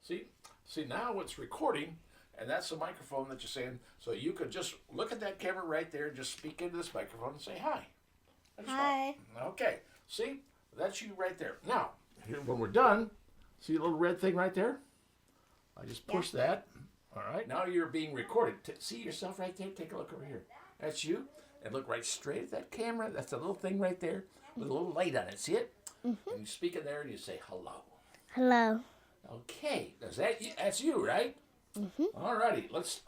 See, now it's recording, and that's the microphone that you're saying. So you could just look at that camera right there and just speak into this microphone and say hi. Hi. Okay. See, that's you right there. Now, here, when we're done, see the little red thing right there? I just push that. All right. Now you're being recorded. See yourself right there? Take a look over here. That's you. And look right straight at that camera. That's the little thing right there with a little light on it. See it? Mm-hmm. And you speak in there and you say hello. Hello. Okay. That's you, right? Mm-hmm. All righty. Let's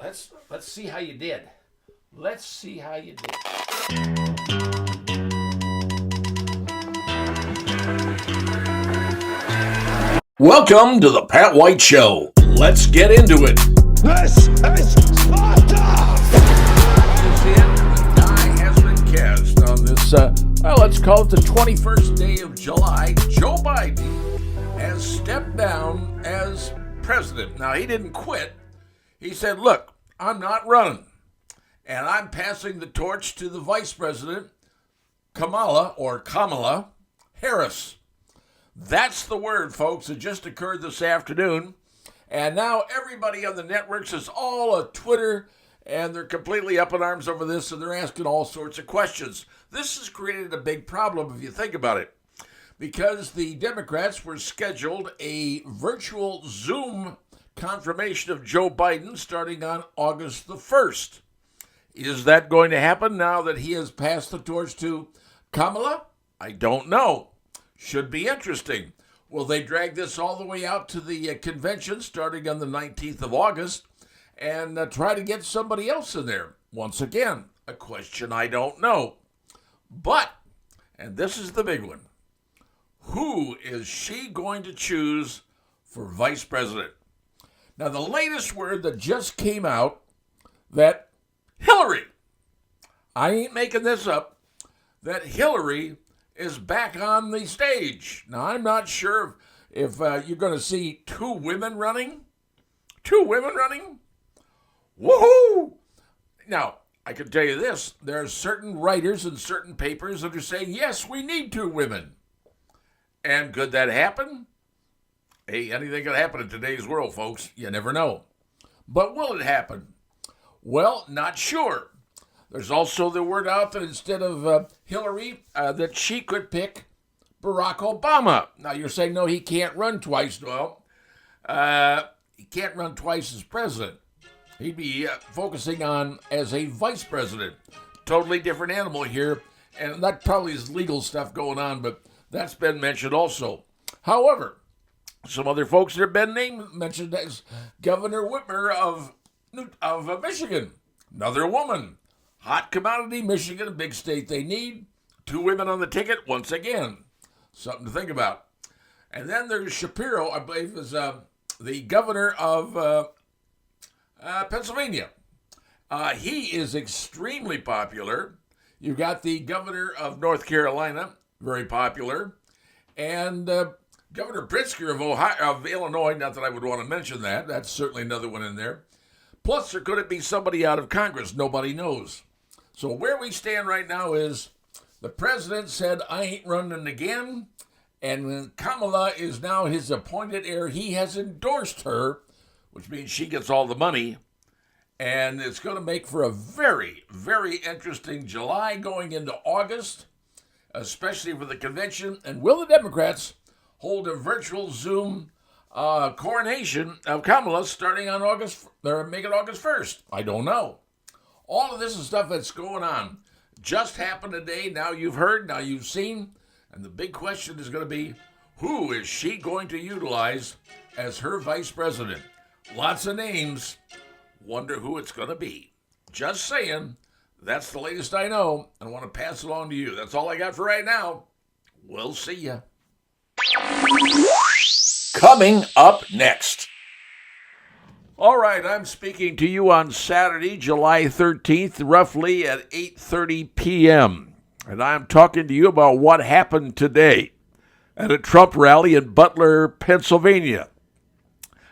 see how you did. Let's see how you did. Welcome to the Pat White Show. Let's get into it. This is Sparta! The die has been cast on this, let's call it the 21st day of July. Joe Biden has stepped down as president. Now, he didn't quit. He said, look, I'm not running. And I'm passing the torch to the vice president, Kamala Harris. That's the word, folks. It just occurred this afternoon. And now everybody on the networks is all on Twitter, and they're completely up in arms over this, and they're asking all sorts of questions. This has created a big problem if you think about it, because the Democrats were scheduled a virtual Zoom confirmation of Joe Biden starting on August the 1st. Is that going to happen now that he has passed the torch to Kamala? I don't know. Should be interesting. Will they drag this all the way out to the convention starting on the 19th of August and try to get somebody else in there? Once again, a question I don't know. But, and this is the big one, who is she going to choose for vice president? Now, the latest word that just came out that Hillary, I ain't making this up, that Hillary is back on the stage. Now, I'm not sure if you're going to see two women running. Woohoo! Now, I can tell you this. There are certain writers and certain papers that are saying, yes, we need two women. And could that happen? Hey, anything can happen in today's world, folks. You never know. But will it happen? Well, not sure. There's also the word out that instead of Hillary, that she could pick Barack Obama. Now, you're saying, no, he can't run twice. Well, he can't run twice as president. He'd be focusing on as a vice president. Totally different animal here. And that probably is legal stuff going on, but that's been mentioned also. However, some other folks that have been mentioned as Governor Whitmer of Michigan. Another woman. Hot commodity, Michigan, a big state they need. Two women on the ticket, once again. Something to think about. And then there's Shapiro, I believe, is the governor of Pennsylvania. He is extremely popular. You've got the governor of North Carolina, very popular. And Governor Pritzker of Illinois, not that I would want to mention that. That's certainly another one in there. Plus, there could it be somebody out of Congress? Nobody knows. So where we stand right now is the president said, I ain't running again. And Kamala is now his appointed heir. He has endorsed her, which means she gets all the money. And it's going to make for a very, very interesting July going into August, especially for the convention. And will the Democrats hold a virtual Zoom coronation of Kamala starting on August 1st? I don't know. All of this is stuff that's going on. Just happened today. Now you've heard, now you've seen. And the big question is going to be, who is she going to utilize as her vice president? Lots of names. Wonder who it's going to be. Just saying. That's the latest I know. I want to pass it along to you. That's all I got for right now. We'll see ya. Coming up next. All right, I'm speaking to you on Saturday, July 13th, roughly at 8:30 p.m. And I'm talking to you about what happened today at a Trump rally in Butler, Pennsylvania.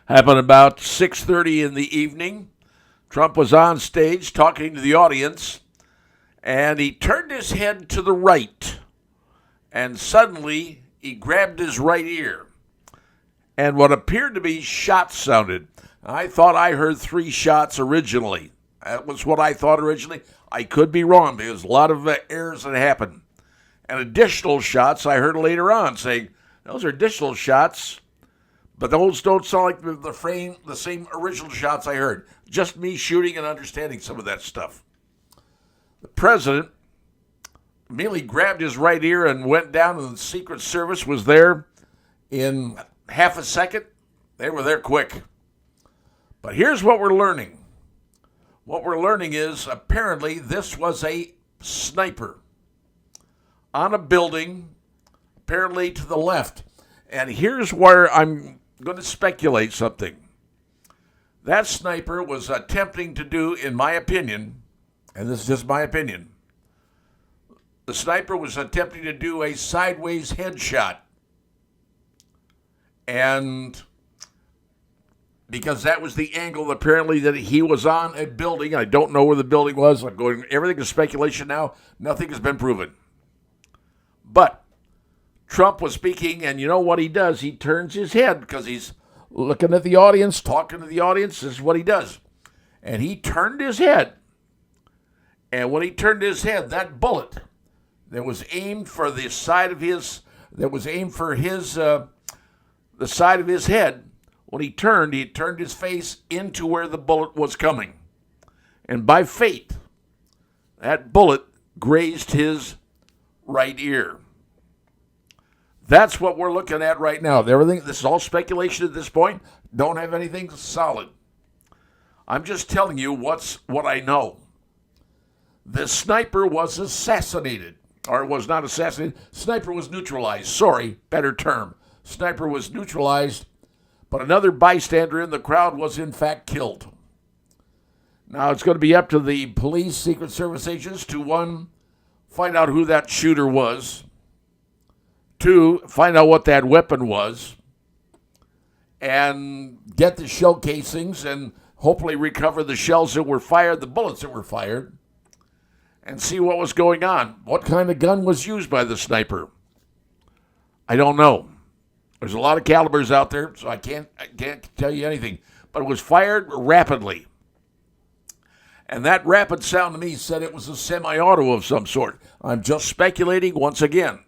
Happened about 6:30 in the evening. Trump was on stage talking to the audience, and he turned his head to the right, and suddenly he grabbed his right ear. and what appeared to be shots sounded. I thought I heard 3 shots originally. That was what I thought originally. I could be wrong because a lot of errors had happened. And additional shots I heard later on saying, those are additional shots, but those don't sound like the same original shots I heard. Just me shooting and understanding some of that stuff. The president immediately grabbed his right ear and went down, and the Secret Service was there in half a second. They were there quick. But here's what we're learning. What we're learning is apparently this was a sniper on a building, apparently to the left. And here's where I'm going to speculate something. That sniper was attempting to do, in my opinion, and this is just my opinion, the sniper was attempting to do a sideways headshot. And because that was the angle apparently that he was on a building. I don't know where the building was. I'm going, everything is speculation now. Nothing has been proven. But Trump was speaking, and you know what he does? He turns his head because he's looking at the audience, talking to the audience. This is what he does. And he turned his head. And when he turned his head, that bullet that was aimed for the side of his, the side of his head, when he turned his face into where the bullet was coming. And by fate, that bullet grazed his right ear. That's what we're looking at right now. This is all speculation at this point. Don't have anything solid. I'm just telling you what I know. The sniper was assassinated. Or was not assassinated. Sniper was neutralized. Sorry, better term. Sniper was neutralized, but another bystander in the crowd was in fact killed. Now it's going to be up to the police, Secret Service agents to, 1, find out who that shooter was, 2, find out what that weapon was, and get the shell casings and hopefully recover the shells that were fired, the bullets that were fired, and see what was going on. What kind of gun was used by the sniper? I don't know. There's a lot of calibers out there, so I can't tell you anything. But it was fired rapidly. And that rapid sound to me said it was a semi-auto of some sort. I'm just speculating once again.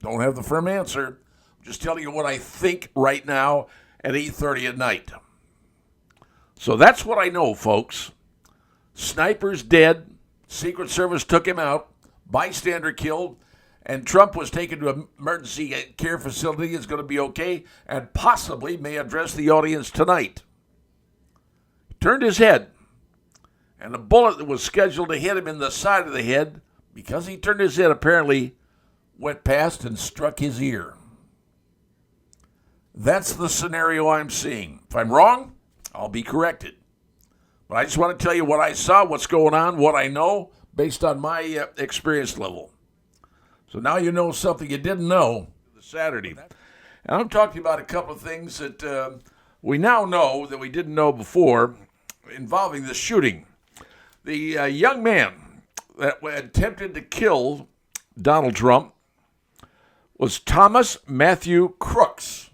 Don't have the firm answer. I'm just telling you what I think right now at 8:30 at night. So that's what I know, folks. Sniper's dead. Secret Service took him out. Bystander killed. And Trump was taken to an emergency care facility. Is going to be okay and possibly may address the audience tonight. Turned his head. And a bullet that was scheduled to hit him in the side of the head, because he turned his head, apparently went past and struck his ear. That's the scenario I'm seeing. If I'm wrong, I'll be corrected. But I just want to tell you what I saw, what's going on, what I know, based on my experience level. So now you know something you didn't know Saturday. And I'm talking about a couple of things that we now know that we didn't know before involving the shooting. The young man that attempted to kill Donald Trump was Thomas Matthew Crooks.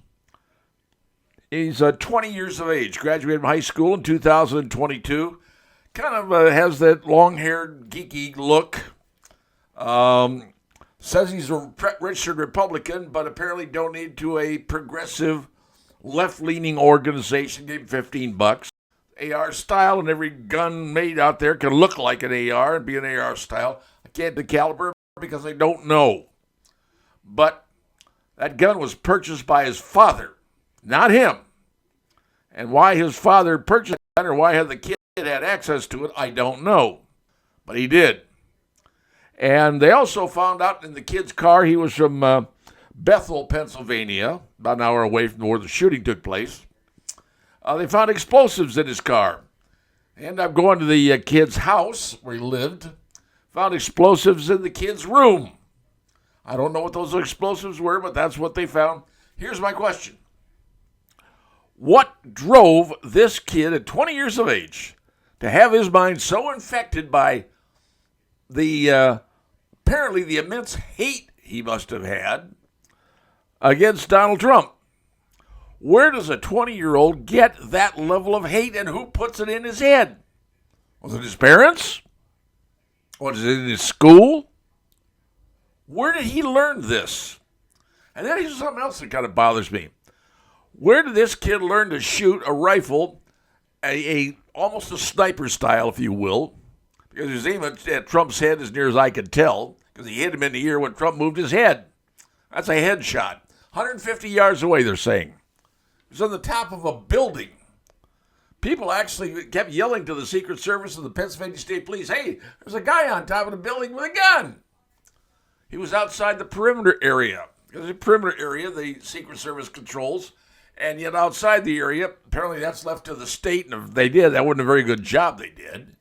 He's 20 years of age, graduated from high school in 2022. Kind of has that long-haired, geeky look. Says he's a registered Republican, but apparently donated to a progressive, left-leaning organization. Gave him $15. AR style, and every gun made out there can look like an AR and be an AR style. I can't the caliber because I don't know. But that gun was purchased by his father, not him. And why his father purchased it or why the kid had access to it, I don't know. But he did. And they also found out in the kid's car, he was from Bethel, Pennsylvania, about an hour away from where the shooting took place. They found explosives in his car. And I'm going to the kid's house where he lived. Found explosives in the kid's room. I don't know what those explosives were, but that's what they found. Here's my question. What drove this kid at 20 years of age to have his mind so infected by the apparently the immense hate he must have had against Donald Trump? Where does a 20-year-old get that level of hate, and who puts it in his head? Was it his parents? Was it in his school? Where did he learn this? And then here's something else that kind of bothers me. Where did this kid learn to shoot a rifle, almost a sniper style, if you will? Because he was aiming at Trump's head as near as I could tell, because he hit him in the ear when Trump moved his head. That's a headshot. 150 yards away, they're saying. It was on the top of a building. People actually kept yelling to the Secret Service and the Pennsylvania State Police, hey, there's a guy on top of the building with a gun. He was outside the perimeter area. Because the perimeter area, the Secret Service controls, and yet outside the area, apparently that's left to the state, and if they did, that wasn't a very good job they did.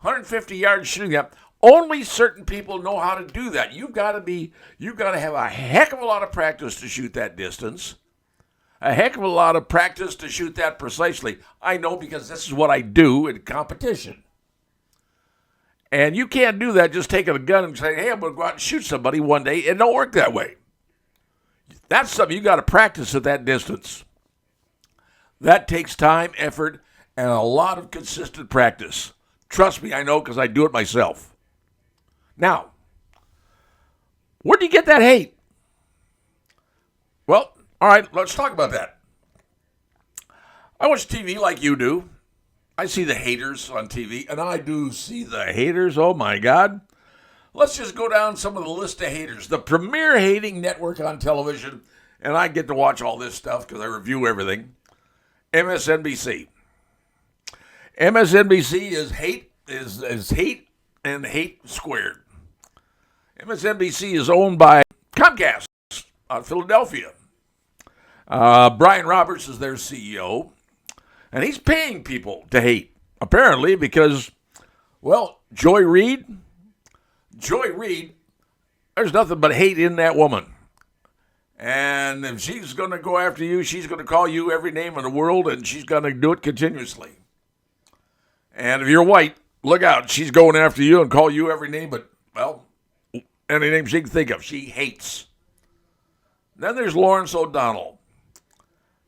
150 yards shooting up. Only certain people know how to do that. You've got to have a heck of a lot of practice to shoot that distance. A heck of a lot of practice to shoot that precisely. I know because this is what I do in competition. And you can't do that just taking a gun and saying, hey, I'm going to go out and shoot somebody one day. It don't work that way. That's something you got to practice at that distance. That takes time, effort, and a lot of consistent practice. Trust me, I know because I do it myself. Now, where do you get that hate? Well, all right, let's talk about that. I watch TV like you do. I see the haters on TV, and I do see the haters. Oh, my God. Let's just go down some of the list of haters. The premier hating network on television, and I get to watch all this stuff because I review everything, MSNBC. MSNBC is hate and hate squared. MSNBC is owned by Comcast out of Philadelphia. Brian Roberts is their CEO, and he's paying people to hate, apparently, because, well, Joy Reid, there's nothing but hate in that woman. And if she's going to go after you, she's going to call you every name in the world, and she's going to do it continuously. And if you're white, look out. She's going after you and call you every name, but, well, any name she can think of. She hates. Then there's Lawrence O'Donnell.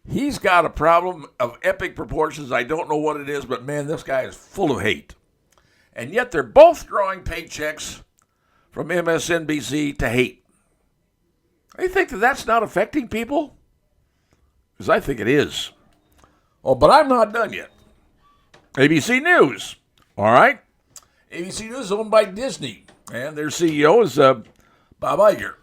He's got a problem of epic proportions. I don't know what it is, but, man, this guy is full of hate. And yet they're both drawing paychecks from MSNBC to hate. I think that that's not affecting people? Because I think it is. Oh, but I'm not done yet. ABC News. All right. ABC News is owned by Disney, and their CEO is Bob Iger.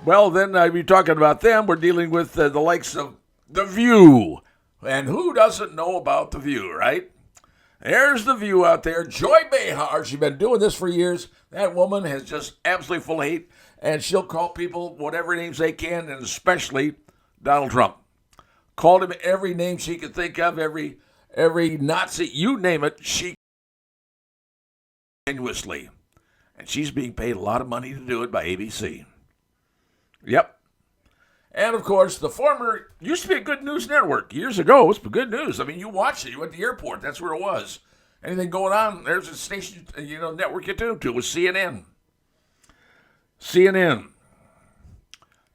Well, then we're talking about them. We're dealing with the likes of The View. And who doesn't know about The View, right? There's The View out there. Joy Behar, she's been doing this for years. That woman is just absolutely full of hate, and she'll call people whatever names they can, and especially Donald Trump. Called him every name she could think of, every Nazi, you name it, she continuously. And she's being paid a lot of money to do it by ABC. Yep. And, of course, the former, used to be a good news network. Years ago, it was good news. I mean, you watched it. You went to the airport. That's where it was. Anything going on, there's a station, network you tuned to. It was CNN. CNN.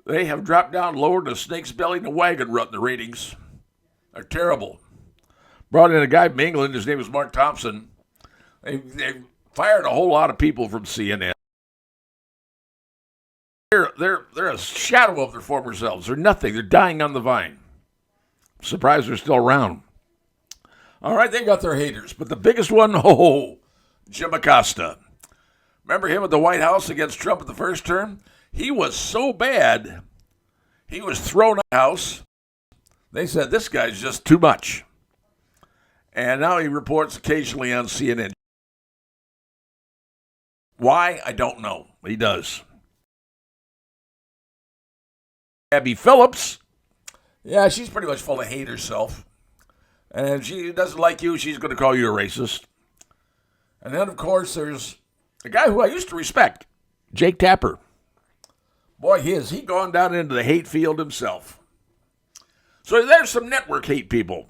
They have dropped down lower than a snake's belly in a wagon rut in the ratings. They're terrible. Brought in a guy from England. His name was Mark Thompson. They fired a whole lot of people from CNN. They're a shadow of their former selves. They're nothing. They're dying on the vine. Surprised they're still around. All right, they got their haters. But the biggest one, Jim Acosta. Remember him at the White House against Trump at the first term? He was so bad, he was thrown out of the house. They said, this guy's just too much. And now he reports occasionally on CNN. Why? I don't know. He does. Abby Phillips. Yeah, she's pretty much full of hate herself. And if she doesn't like you, she's going to call you a racist. And then, of course, there's a guy who I used to respect, Jake Tapper. Boy, he gone down into the hate field himself. So there's some network hate people.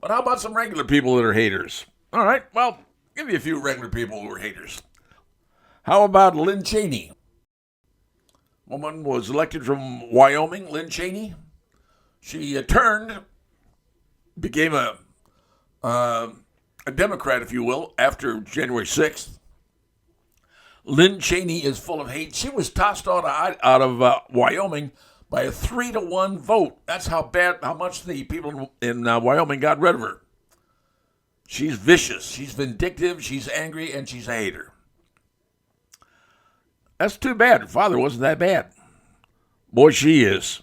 But how about some regular people that are haters? All right, well, give me a few regular people who are haters. How about Lynn Cheney? Woman was elected from Wyoming, Lynn Cheney. She became a Democrat, if you will, after January 6th. Lynn Cheney is full of hate. She was tossed out of Wyoming by a 3-1 vote. That's how much the people in Wyoming got rid of her. She's vicious, she's vindictive, she's angry, and she's a hater. That's too bad. Her father wasn't that bad. Boy, she is.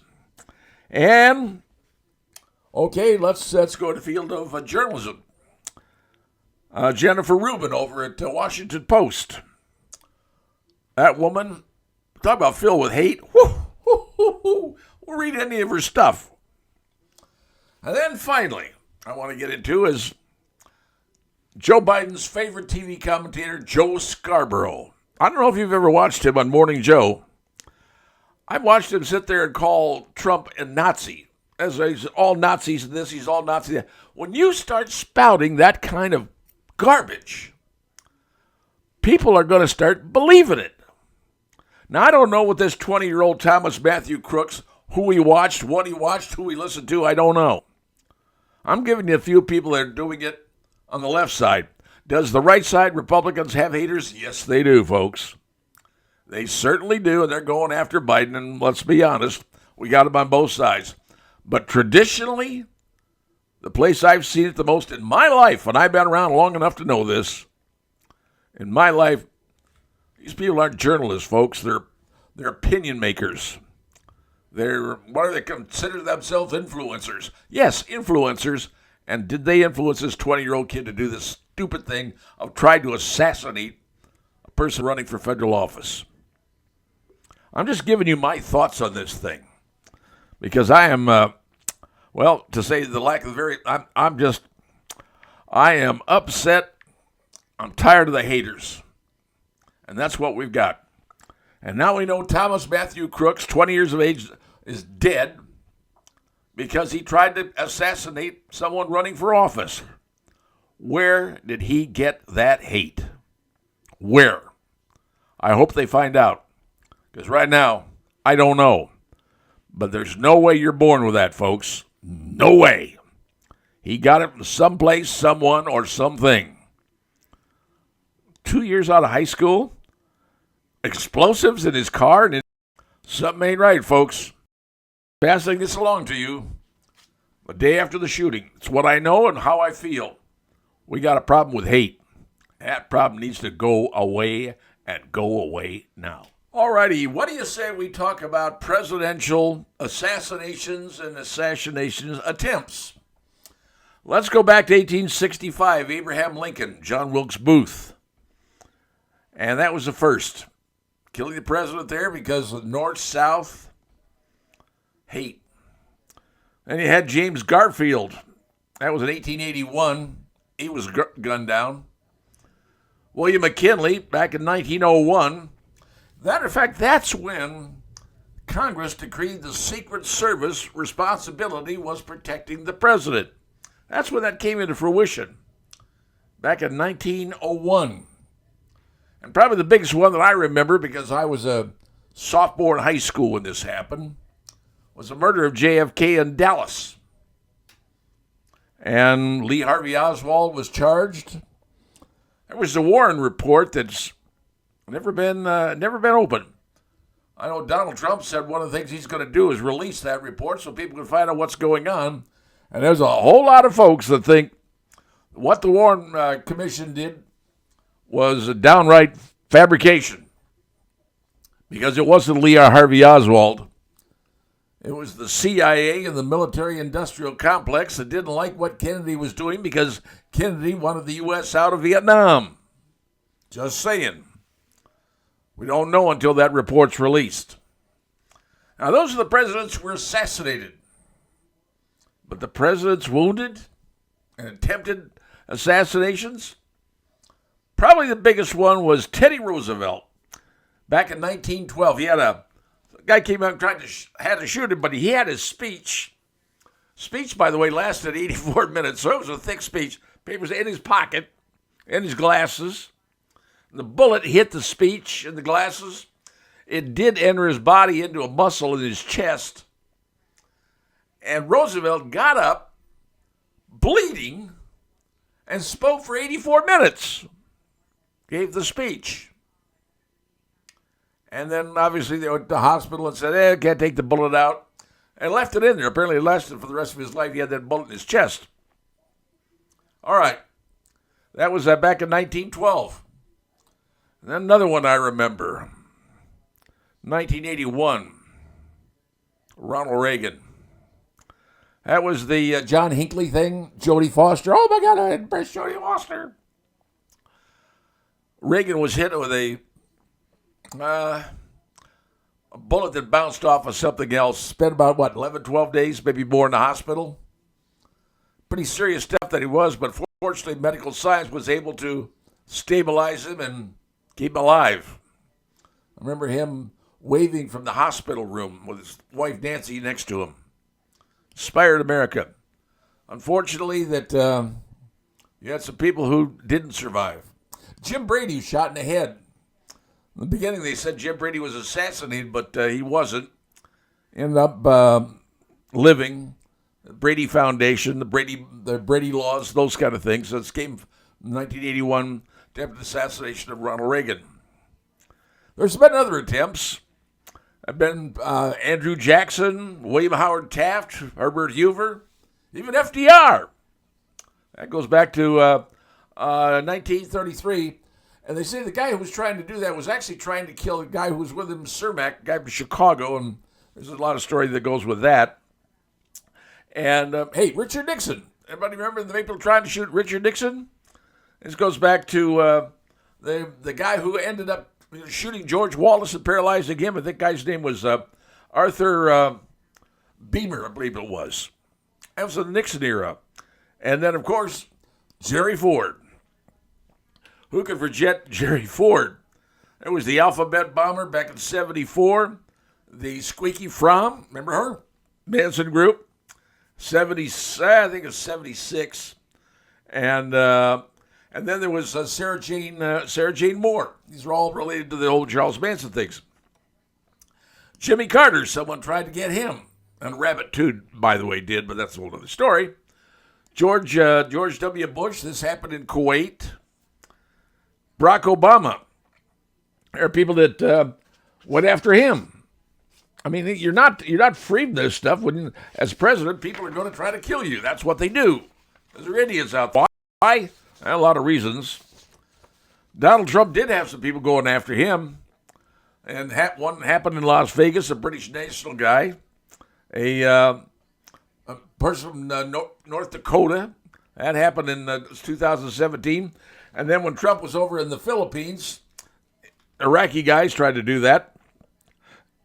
And, okay, let's go to the field of journalism. Jennifer Rubin over at Washington Post. That woman, talk about filled with hate. We'll read any of her stuff. And then finally, I want to get into is Joe Biden's favorite TV commentator, Joe Scarborough. I don't know if you've ever watched him on Morning Joe. I've watched him sit there and call Trump a Nazi. As he's all Nazis in this, he's all Nazi that. When you start spouting that kind of garbage, people are going to start believing it. Now, I don't know what this 20-year-old Thomas Matthew Crooks, who he watched, what he watched, who he listened to, I don't know. I'm giving you a few people that are doing it on the left side. Does the right side, Republicans, have haters? Yes, they do, folks. They certainly do, and they're going after Biden, and let's be honest, we got them on both sides. But traditionally, the place I've seen it the most in my life, and I've been around long enough to know this, in my life, these people aren't journalists, folks. They're opinion makers. What do they consider themselves? Influencers. Yes, influencers. And did they influence this 20-year-old kid to do this stupid thing of trying to assassinate a person running for federal office? I'm just giving you my thoughts on this thing. Because I am, to say the lack of I am upset. I'm tired of the haters. And that's what we've got. And now we know Thomas Matthew Crooks, 20 years of age, is dead because he tried to assassinate someone running for office. Where did he get that hate? Where? I hope they find out. Because right now, I don't know. But there's no way you're born with that, folks. No way. He got it from someplace, someone, or something. 2 years out of high school? Explosives in his car? Something ain't right, folks. Passing this along to you. The day after the shooting. It's what I know and how I feel. We got a problem with hate. That problem needs to go away and go away now. Alrighty, what do you say we talk about presidential assassinations and assassination attempts? Let's go back to 1865, Abraham Lincoln, John Wilkes Booth. And that was the first. Killing the president there because of north-south hate. Then you had James Garfield. That was in 1881. He was gunned down. William McKinley, back in 1901. Matter of fact, that's when Congress decreed the Secret Service responsibility was protecting the president. That's when that came into fruition, back in 1901. And probably the biggest one that I remember, because I was a sophomore in high school when this happened, was the murder of JFK in Dallas. And Lee Harvey Oswald was charged. There was a Warren report that's never been open. I know Donald Trump said one of the things he's going to do is release that report so people can find out what's going on. And there's a whole lot of folks that think what the Warren Commission did was a downright fabrication, because it wasn't Lee Harvey Oswald. It was the CIA and the military-industrial complex that didn't like what Kennedy was doing because Kennedy wanted the U.S. out of Vietnam. Just saying. We don't know until that report's released. Now, those are the presidents who were assassinated. But the presidents wounded and attempted assassinations? Probably the biggest one was Teddy Roosevelt. Back in 1912, he had a guy came out and had to shoot him, but he had his speech. Speech, by the way, lasted 84 minutes, so it was a thick speech. Papers in his pocket, in his glasses. The bullet hit the speech and the glasses, it did enter his body into a muscle in his chest. And Roosevelt got up, bleeding, and spoke for 84 minutes. Gave the speech. And then, obviously, they went to the hospital and said, can't take the bullet out. And left it in there. Apparently, it lasted for the rest of his life. He had that bullet in his chest. All right. That was back in 1912. And then another one I remember. 1981. Ronald Reagan. That was the John Hinckley thing. Jodie Foster. Oh, my God, I embraced Jodie Foster. Reagan was hit with a bullet that bounced off of something else. Spent about, 11, 12 days, maybe more in the hospital. Pretty serious stuff that he was, but fortunately medical science was able to stabilize him and keep him alive. I remember him waving from the hospital room with his wife Nancy next to him. Inspired America. Unfortunately, that you had some people who didn't survive. Jim Brady was shot in the head. In the beginning, they said Jim Brady was assassinated, but he wasn't. Ended up living. The Brady Foundation, the Brady laws, those kind of things. So this came from 1981 attempted assassination of Ronald Reagan. There's been other attempts. I've been Andrew Jackson, William Howard Taft, Herbert Hoover, even FDR. That goes back to 1933. And they say the guy who was trying to do that was actually trying to kill the guy who was with him, Cermak, a guy from Chicago, and there's a lot of story that goes with that. And, hey, Richard Nixon. Everybody remember the people trying to shoot Richard Nixon? This goes back to the guy who ended up shooting George Wallace and paralyzing him. I think the guy's name was Arthur Beamer, I believe it was. That was in the Nixon era. And then, of course, Jerry Ford. Who could forget Jerry Ford? There was the Alphabet bomber back in 1974. The Squeaky Fromm, remember her? Manson Group. I think it's 1976. And then there was Sarah Jane Moore. These are all related to the old Charles Manson things. Jimmy Carter, someone tried to get him. And Rabbit too, by the way, did, but that's a whole other story. George W. Bush, this happened in Kuwait. Barack Obama. There are people that went after him. I mean, you're not free from this stuff. When, as president, people are going to try to kill you. That's what they do. There are idiots out there. Why? A lot of reasons. Donald Trump did have some people going after him. And one happened in Las Vegas, a British national guy. A person from North Dakota. That happened in 2017. And then when Trump was over in the Philippines, Iraqi guys tried to do that.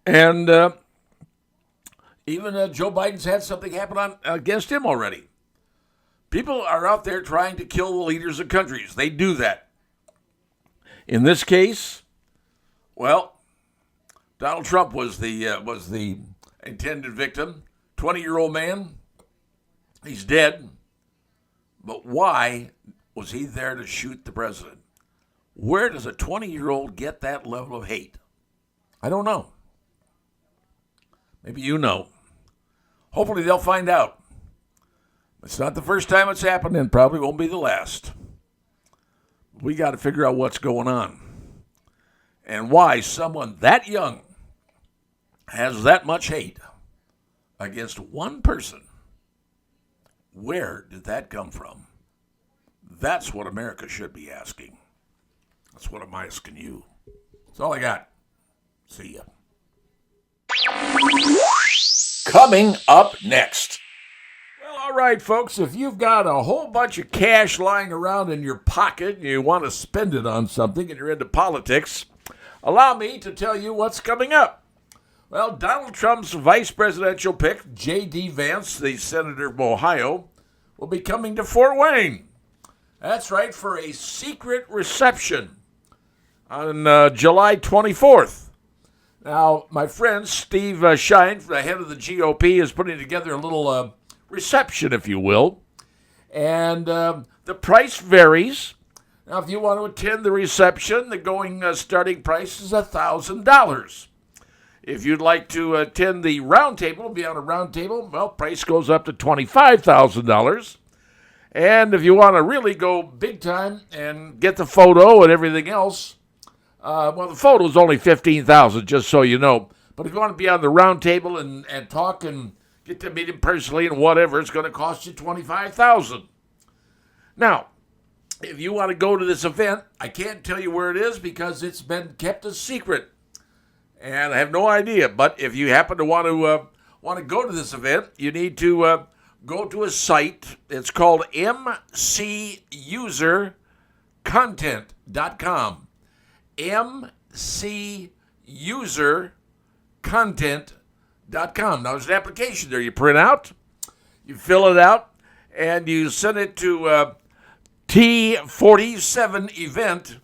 And even Joe Biden's had something happen against him already. People are out there trying to kill the leaders of countries. They do that. In this case, well, Donald Trump was the intended victim. 20-year-old man. He's dead. But why was he there to shoot the president? Where does a 20-year-old get that level of hate? I don't know. Maybe you know. Hopefully they'll find out. It's not the first time it's happened and probably won't be the last. We got to figure out what's going on and why someone that young has that much hate against one person. Where did that come from? That's what America should be asking. That's what I'm asking you. That's all I got. See ya. Coming up next. Well, all right, folks, if you've got a whole bunch of cash lying around in your pocket and you want to spend it on something and you're into politics, allow me to tell you what's coming up. Well, Donald Trump's vice presidential pick, J.D. Vance, the senator of Ohio, will be coming to Fort Wayne. That's right, for a secret reception on July 24th. Now, my friend Steve Shine, the head of the GOP, is putting together a little reception, if you will. And the price varies. Now, if you want to attend the reception, the going starting price is $1,000. If you'd like to attend the round table, be on a round table, well, price goes up to $25,000. And if you want to really go big time and get the photo and everything else, well, the photo is only $15,000, just so you know. But if you want to be on the round table and talk and get to meet him personally and whatever, it's going to cost you $25,000. Now, if you want to go to this event, I can't tell you where it is because it's been kept a secret, and I have no idea. But if you happen to want to go to this event, you need to go to a site. It's called mcusercontent.com. mcusercontent.com. Now, there's an application there you print out, you fill it out, and you send it to T47event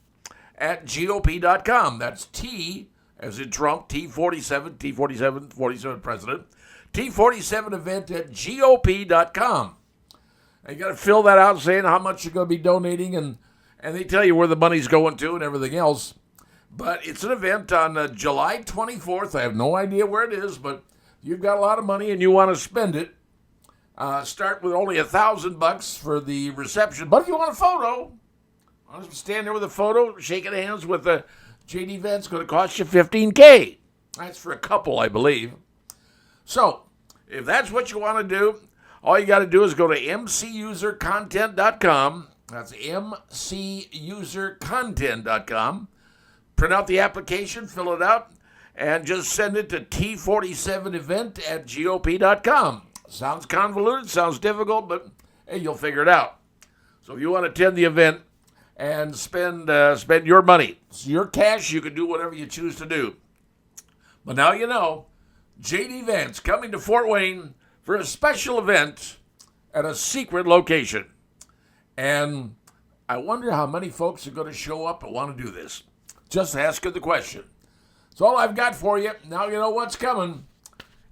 at GOP.com. That's T as in Trump, T47, 47 president, T47event at GOP.com. And you got to fill that out saying how much you're going to be donating, and they tell you where the money's going to and everything else. But it's an event on July 24th. I have no idea where it is, but you've got a lot of money and you want to spend it. Start with only $1,000 for the reception. But if you want a photo, I'll stand there with a photo, shaking hands with J.D. Vance. Going to cost you $15K. That's for a couple, I believe. So, if that's what you want to do, all you got to do is go to mcusercontent.com. That's mcusercontent.com. Print out the application, fill it out, and just send it to T47event at GOP.com. Sounds convoluted, sounds difficult, but hey, you'll figure it out. So if you want to attend the event and spend your money, it's your cash, you can do whatever you choose to do. But now you know, J.D. Vance coming to Fort Wayne for a special event at a secret location. And I wonder how many folks are going to show up and want to do this. Just asking the question. That's all I've got for you. Now you know what's coming.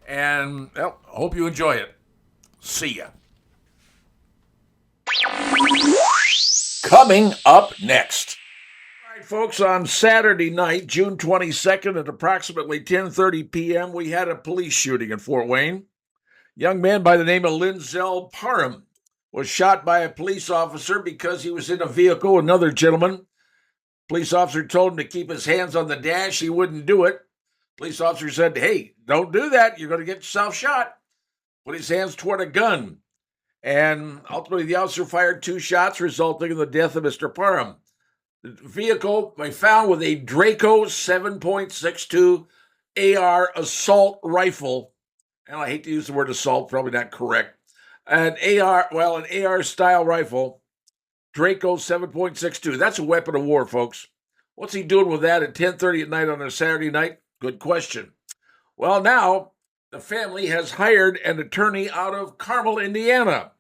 And, well, hope you enjoy it. See ya. Coming up next. All right, folks, on Saturday night, June 22nd at approximately 10:30 p.m., we had a police shooting in Fort Wayne. Young man by the name of Linzel Parham was shot by a police officer because he was in a vehicle. Another gentleman, police officer told him to keep his hands on the dash. He wouldn't do it. Police officer said, hey, don't do that. You're going to get yourself shot. Put his hands toward a gun. And ultimately, the officer fired 2 shots, resulting in the death of Mr. Parham. The vehicle was found with a Draco 7.62 AR assault rifle. And I hate to use the word assault, probably not correct. An AR style rifle, Draco 7.62. That's a weapon of war, folks. What's he doing with that at 10:30 at night on a Saturday night? Good question. Well, now the family has hired an attorney out of Carmel, Indiana.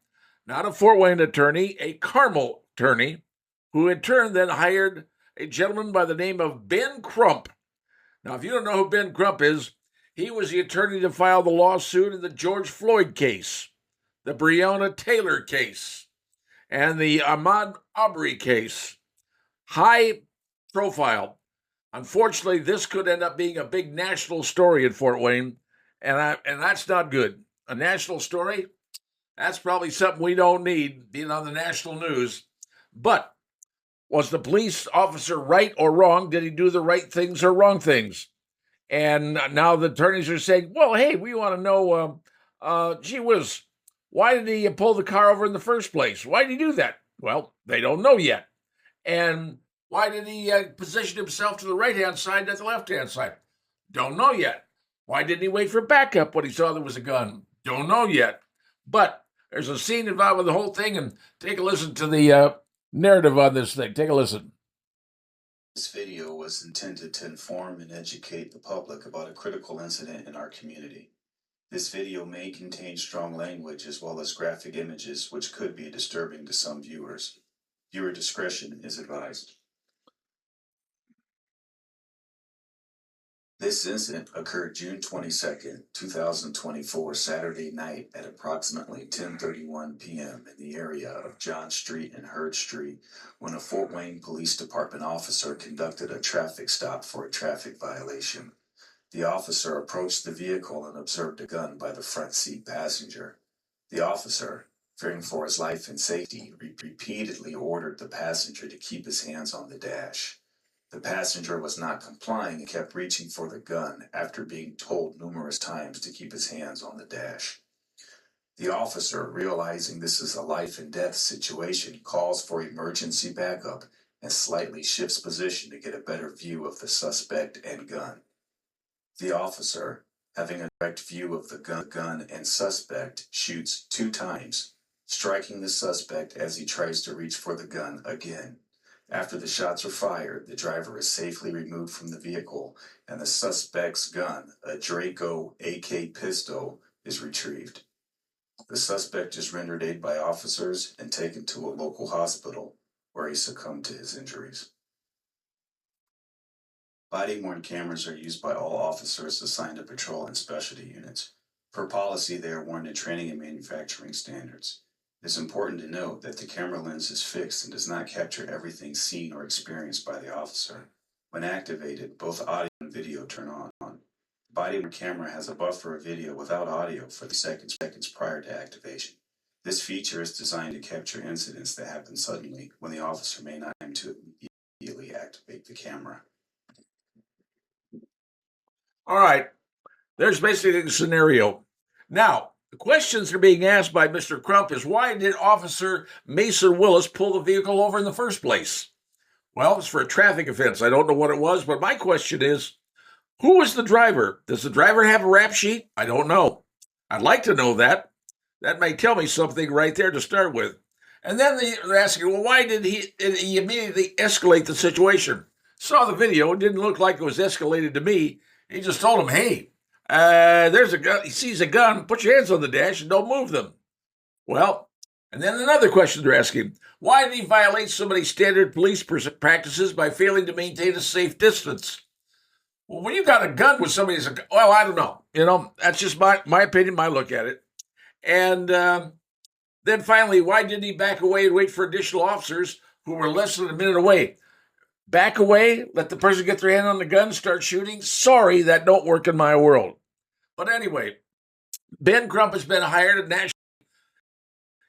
Not a Fort Wayne attorney, a Carmel attorney, who in turn then hired a gentleman by the name of Ben Crump. Now, if you don't know who Ben Crump is, he was the attorney to file the lawsuit in the George Floyd case, the Breonna Taylor case, and the Ahmaud Arbery case. High profile. Unfortunately, this could end up being a big national story in Fort Wayne, and that's not good. A national story, that's probably something we don't need, being on the national news. But was the police officer right or wrong? Did he do the right things or wrong things? And now the attorneys are saying, well, hey, we want to know, gee whiz, why did he pull the car over in the first place? Why did he do that? Well, they don't know yet. And why did he position himself to the right-hand side, not the left-hand side? Don't know yet. Why didn't he wait for backup when he saw there was a gun? Don't know yet. But there's a scene involved with the whole thing, and take a listen to the narrative on this thing. Take a listen. This video was intended to inform and educate the public about a critical incident in our community. This video may contain strong language as well as graphic images, which could be disturbing to some viewers. Viewer discretion is advised. This incident occurred June 22nd, 2024, Saturday night at approximately 10:31 p.m. in the area of John Street and Hurd Street when a Fort Wayne Police Department officer conducted a traffic stop for a traffic violation. The officer approached the vehicle and observed a gun by the front seat passenger. The officer, fearing for his life and safety, repeatedly ordered the passenger to keep his hands on the dash. The passenger was not complying and kept reaching for the gun after being told numerous times to keep his hands on the dash. The officer, realizing this is a life and death situation, calls for emergency backup and slightly shifts position to get a better view of the suspect and gun. The officer, having a direct view of the gun and suspect, shoots 2 times, striking the suspect as he tries to reach for the gun again. After the shots are fired, the driver is safely removed from the vehicle, and the suspect's gun, a Draco AK pistol, is retrieved. The suspect is rendered aid by officers and taken to a local hospital, where he succumbed to his injuries. Body-worn cameras are used by all officers assigned to patrol and specialty units. Per policy, they are worn to training and manufacturing standards. It is important to note that the camera lens is fixed and does not capture everything seen or experienced by the officer. When activated, both audio and video turn on. The body-worn camera has a buffer of video without audio for the seconds prior to activation. This feature is designed to capture incidents that happen suddenly when the officer may not have time to immediately activate the camera. All right, there's basically the scenario. Now, the questions that are being asked by Mr. Crump is, why did Officer Mason Willis pull the vehicle over in the first place? Well, it's for a traffic offense. I don't know what it was, but my question is, who was the driver? Does the driver have a rap sheet? I don't know. I'd like to know that. That may tell me something right there to start with. And then they're asking, well, why did he immediately escalate the situation? Saw the video. It didn't look like it was escalated to me. He just told him, hey, there's a gun. He sees a gun. Put your hands on the dash and don't move them. Well, and then another question they're asking, why did he violate so many standard police practices by failing to maintain a safe distance? Well, when you got a gun with somebody, well, I don't know. That's just my opinion, my look at it. And then finally, why didn't he back away and wait for additional officers who were less than a minute away? Back away, let the person get their hand on the gun, start shooting? Sorry, that don't work in my world. But anyway, Ben Crump has been hired at national.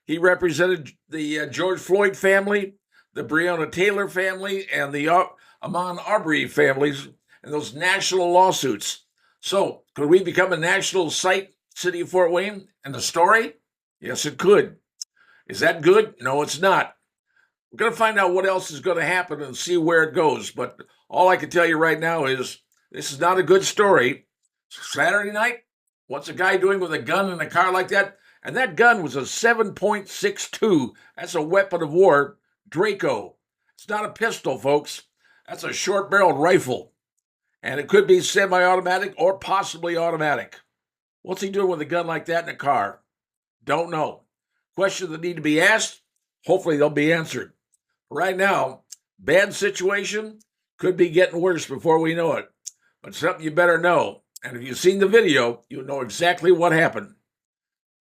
He represented the George Floyd family, the Breonna Taylor family, and the Ahmaud Arbery families in those national lawsuits. So, could we become a national site, City of Fort Wayne, and the story? Yes, it could. Is that good? No, it's not. We're going to find out what else is going to happen and see where it goes. But all I can tell you right now is this is not a good story. Saturday night, what's a guy doing with a gun in a car like that? And that gun was a 7.62. That's a weapon of war, Draco. It's not a pistol, folks. That's a short-barreled rifle. And it could be semi-automatic or possibly automatic. What's he doing with a gun like that in a car? Don't know. Questions that need to be asked. Hopefully they'll be answered. Right now, bad situation, could be getting worse before we know it. But something you better know. And if you've seen the video, you'll know exactly what happened.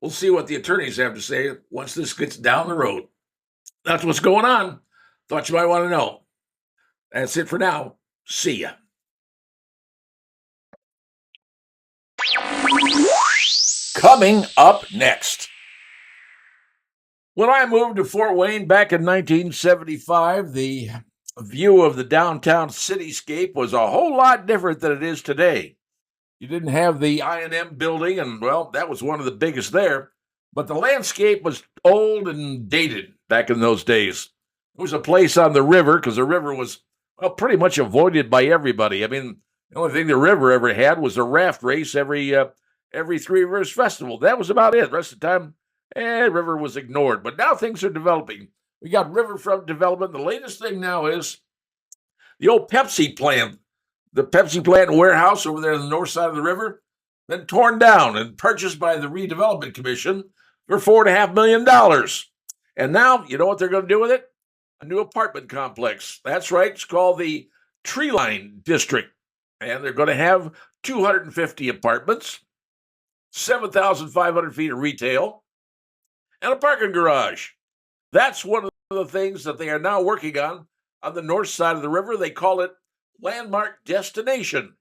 We'll see what the attorneys have to say once this gets down the road. That's what's going on. Thought you might want to know. That's it for now. See ya. Coming up next. When I moved to Fort Wayne back in 1975, the view of the downtown cityscape was a whole lot different than it is today. You didn't have the I&M building, and, well, that was one of the biggest there. But the landscape was old and dated back in those days. It was a place on the river, because the river was, well, pretty much avoided by everybody. I mean, the only thing the river ever had was a raft race every Three Rivers Festival. That was about it. The rest of the time, river was ignored. But now things are developing. We got riverfront development. The latest thing now is the old Pepsi plant. The Pepsi plant and warehouse over there on the north side of the river, been torn down and purchased by the Redevelopment Commission for $4.5 million. And now, you know what they're going to do with it? A new apartment complex. That's right. It's called the Treeline District. And they're going to have 250 apartments, 7,500 feet of retail, and a parking garage. That's one of the things that they are now working on the north side of the river. They call it Landmark Destination.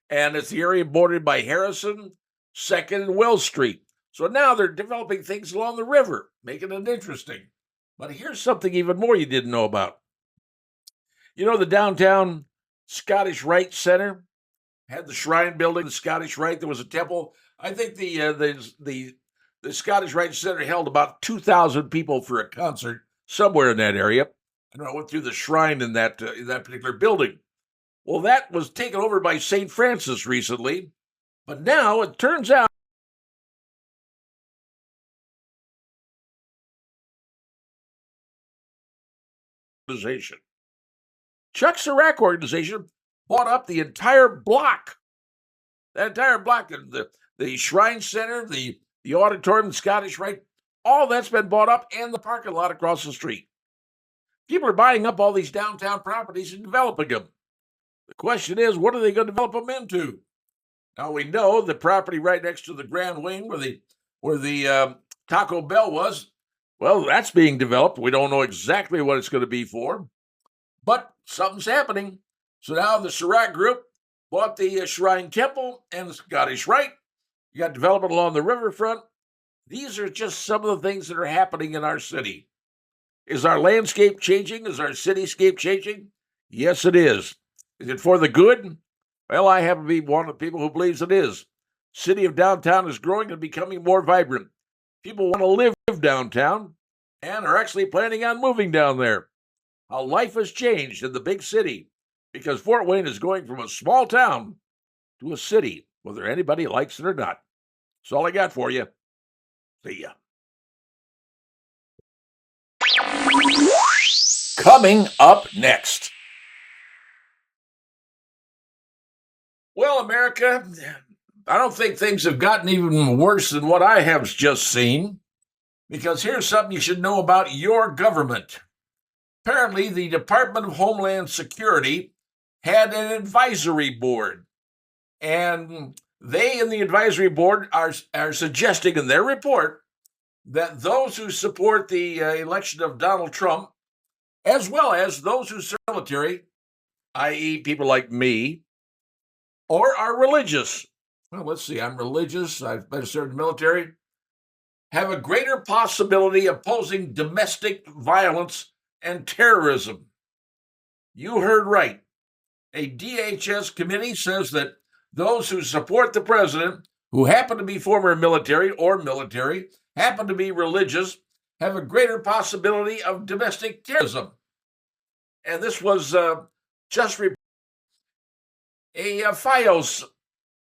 And it's the area bordered by Harrison, 2nd, and Wells Street. So now they're developing things along the river, making it interesting. But here's something even more you didn't know about. You know, the downtown Scottish Rite Center had the shrine building, the Scottish Rite. There was a temple. I think the Scottish Rite Center held about 2,000 people for a concert somewhere in that area. I went through the shrine in that particular building. Well, that was taken over by St. Francis recently, but now it turns out Chuck Sirac organization bought up the entire block. That entire block, the Shrine Center, the auditorium, the Scottish Rite, all that's been bought up, and the parking lot across the street. People are buying up all these downtown properties and developing them. The question is, what are they going to develop them into? Now, we know the property right next to the Grand Wing where the Taco Bell was, well, that's being developed. We don't know exactly what it's going to be for, but something's happening. So now the Sirac Group bought the Shrine Temple and the Scottish Rite. You got development along the riverfront. These are just some of the things that are happening in our city. Is our landscape changing? Is our cityscape changing? Yes, it is. Is it for the good? Well, I happen to be one of the people who believes it is. City of downtown is growing and becoming more vibrant. People want to live downtown and are actually planning on moving down there. How life has changed in the big city because Fort Wayne is going from a small town to a city, whether anybody likes it or not. That's all I got for you. See ya. Coming up next. Well, America, I don't think things have gotten even worse than what I have just seen, because here's something you should know about your government. Apparently, the Department of Homeland Security had an advisory board, and they in the advisory board are suggesting in their report that those who support the election of Donald Trump, as well as those who serve the military, i.e. people like me, or are religious. Well, let's see, I'm religious, I've been served in the military, have a greater possibility of opposing domestic violence and terrorism. You heard right. A DHS committee says that those who support the president, who happen to be former military or happen to be religious, have a greater possibility of domestic terrorism. And this was just a FIOS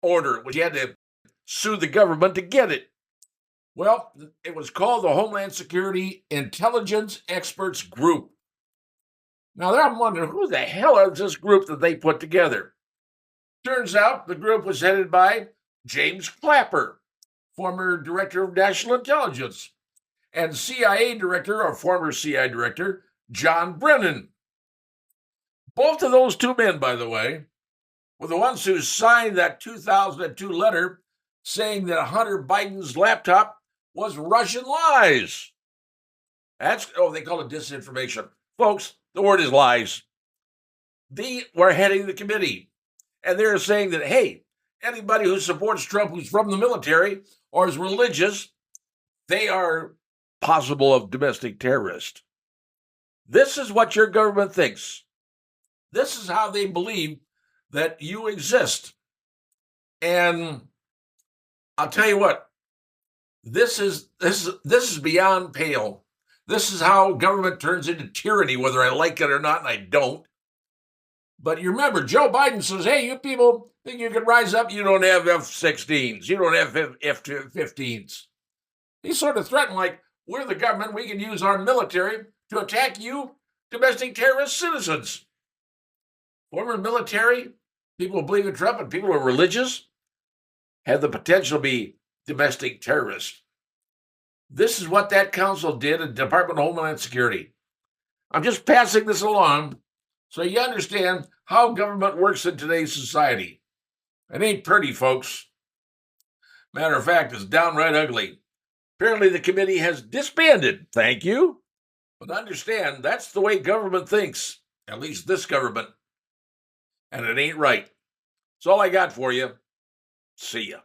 order, which you had to sue the government to get it. Well, it was called the Homeland Security Intelligence Experts Group. Now, I'm wondering, who the hell is this group that they put together? Turns out the group was headed by James Clapper, former Director of National Intelligence, and CIA Director, or former CIA Director, John Brennan. Both of those two men, by the way, were the ones who signed that 2002 letter saying that Hunter Biden's laptop was Russian lies. They call it disinformation. Folks, the word is lies. They were heading the committee, and they're saying that, hey, anybody who supports Trump who's from the military or is religious, they are possible of domestic terrorist. This is what your government thinks. This is how they believe that you exist. And I'll tell you what, this is beyond pale. This is how government turns into tyranny, whether I like it or not, and I don't. But you remember, Joe Biden says, hey, you people think you can rise up? You don't have F-16s. You don't have F-15s. He sort of threatened, like, we're the government. We can use our military to attack you, domestic terrorist citizens. Former military, people who believe in Trump, and people who are religious have the potential to be domestic terrorists. This is what that council did at the Department of Homeland Security. I'm just passing this along so you understand how government works in today's society. It ain't pretty, folks. Matter of fact, it's downright ugly. Apparently, the committee has disbanded. Thank you. But understand, that's the way government thinks, at least this government. And it ain't right. That's all I got for you. See ya.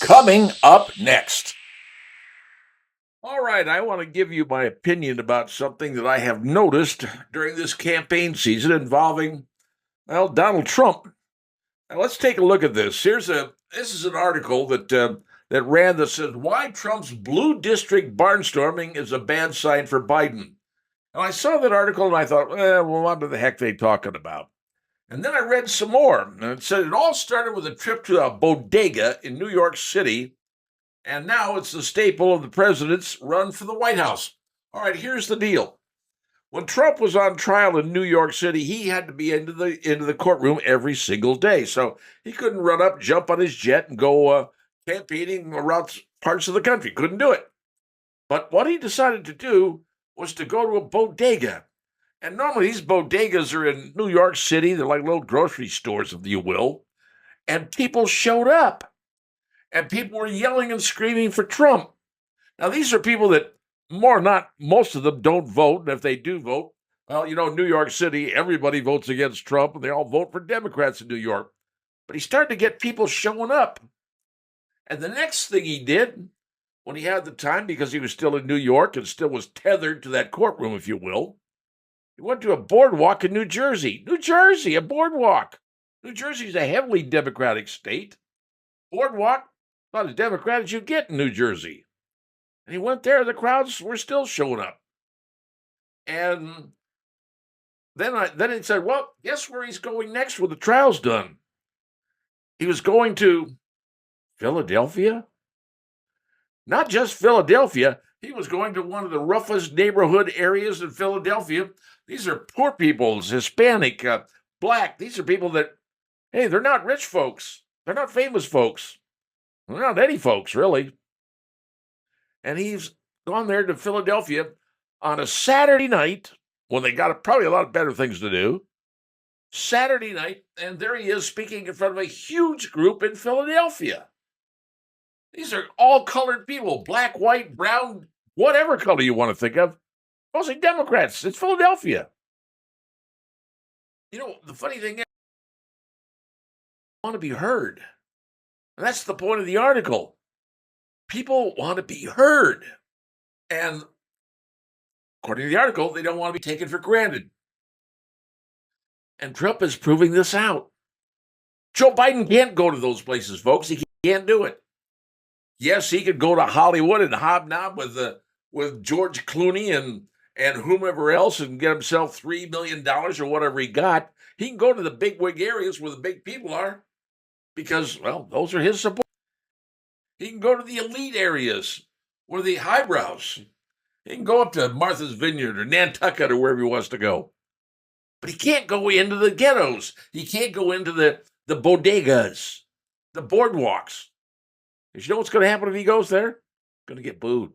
Coming up next. All right, I want to give you my opinion about something that I have noticed during this campaign season involving, well, Donald Trump. Now let's take a look at this. This is an article that ran that says why Trump's blue district barnstorming is a bad sign for Biden. And I saw that article and I thought, well, what the heck are they talking about? And then I read some more, and it said it all started with a trip to a bodega in New York City, and now it's the staple of the president's run for the White House. All right, here's the deal. When Trump was on trial in New York City, he had to be into the courtroom every single day, so he couldn't run up, jump on his jet, and go campaigning around parts of the country. Couldn't do it. But what he decided to do was to go to a bodega. And normally these bodegas are in New York City. They're like little grocery stores, if you will. And people showed up. And people were yelling and screaming for Trump. Now, these are people that most of them don't vote. And if they do vote, well, New York City, everybody votes against Trump. And they all vote for Democrats in New York. But he started to get people showing up. And the next thing he did, when he had the time, because he was still in New York and still was tethered to that courtroom, if you will, he went to a boardwalk in New Jersey. New Jersey, a boardwalk. New Jersey's a heavily Democratic state. Boardwalk, not as Democrat as you get in New Jersey. And he went there, the crowds were still showing up. And then he said, well, guess where he's going next when the trial's done? He was going to Philadelphia. Not just Philadelphia, he was going to one of the roughest neighborhood areas in Philadelphia. These are poor people, Hispanic, Black. These are people that, hey, they're not rich folks. They're not famous folks. They're not any folks, really. And he's gone there to Philadelphia on a Saturday night when they got probably a lot of better things to do. Saturday night, and there he is speaking in front of a huge group in Philadelphia. These are all colored people, black, white, brown, whatever color you want to think of. Mostly Democrats. It's Philadelphia. The funny thing is, they want to be heard. And that's the point of the article. People want to be heard. And according to the article, they don't want to be taken for granted. And Trump is proving this out. Joe Biden can't go to those places, folks. He can't do it. Yes, he could go to Hollywood and hobnob with George Clooney and whomever else and get himself $3 million or whatever he got. He can go to the bigwig areas where the big people are because, well, those are his support. He can go to the elite areas where the highbrows. He can go up to Martha's Vineyard or Nantucket or wherever he wants to go. But he can't go into the ghettos. He can't go into the bodegas, the boardwalks. You know what's going to happen if he goes there? Going to get booed.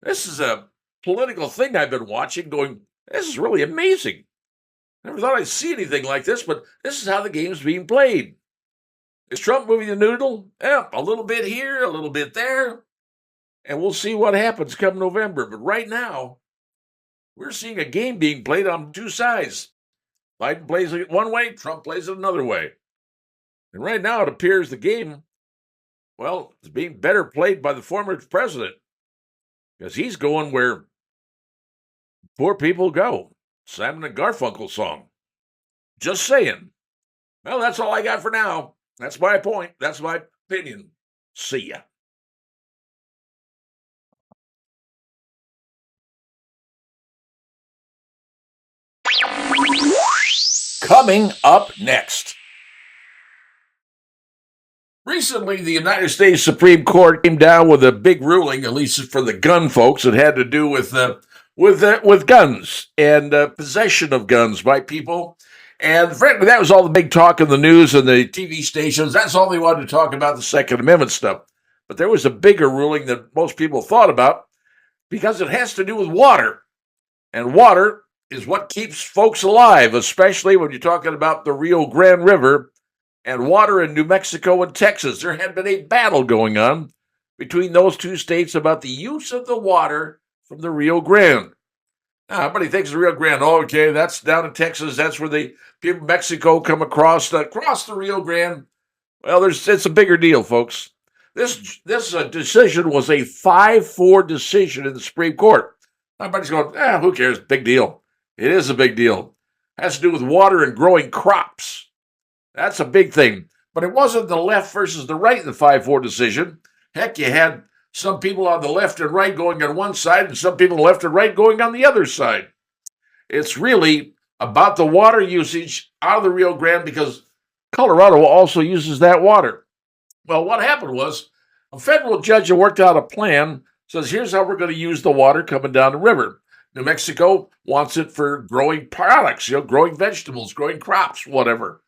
This is a political thing I've been watching going, this is really amazing. Never thought I'd see anything like this, but this is how the game's being played. Is Trump moving the noodle? Yeah, a little bit here, a little bit there. And we'll see what happens come November. But right now, we're seeing a game being played on two sides. Biden plays it one way, Trump plays it another way. And right now it appears the game, well, it's being better played by the former president. Because he's going where poor people go. Simon and Garfunkel song. Just saying. Well, that's all I got for now. That's my point. That's my opinion. See ya. Coming up next. Recently, the United States Supreme Court came down with a big ruling, at least for the gun folks. It had to do with guns and possession of guns by people. And frankly, that was all the big talk in the news and the TV stations. That's all they wanted to talk about, the Second Amendment stuff. But there was a bigger ruling that most people thought about because it has to do with water. And water is what keeps folks alive, especially when you're talking about the Rio Grande River and water in New Mexico and Texas. There had been a battle going on between those two states about the use of the water from the Rio Grande. Now, everybody thinks the Rio Grande, okay, that's down in Texas. That's where the people from Mexico come across the Rio Grande. Well, it's a bigger deal, folks. This decision was a 5-4 decision in the Supreme Court. Everybody's going, who cares? Big deal. It is a big deal. It has to do with water and growing crops. That's a big thing. But it wasn't the left versus the right in the 5-4 decision. Heck, you had some people on the left and right going on one side and some people left and right going on the other side. It's really about the water usage out of the Rio Grande because Colorado also uses that water. Well, what happened was a federal judge had worked out a plan, says here's how we're going to use the water coming down the river. New Mexico wants it for growing products, growing vegetables, growing crops, whatever.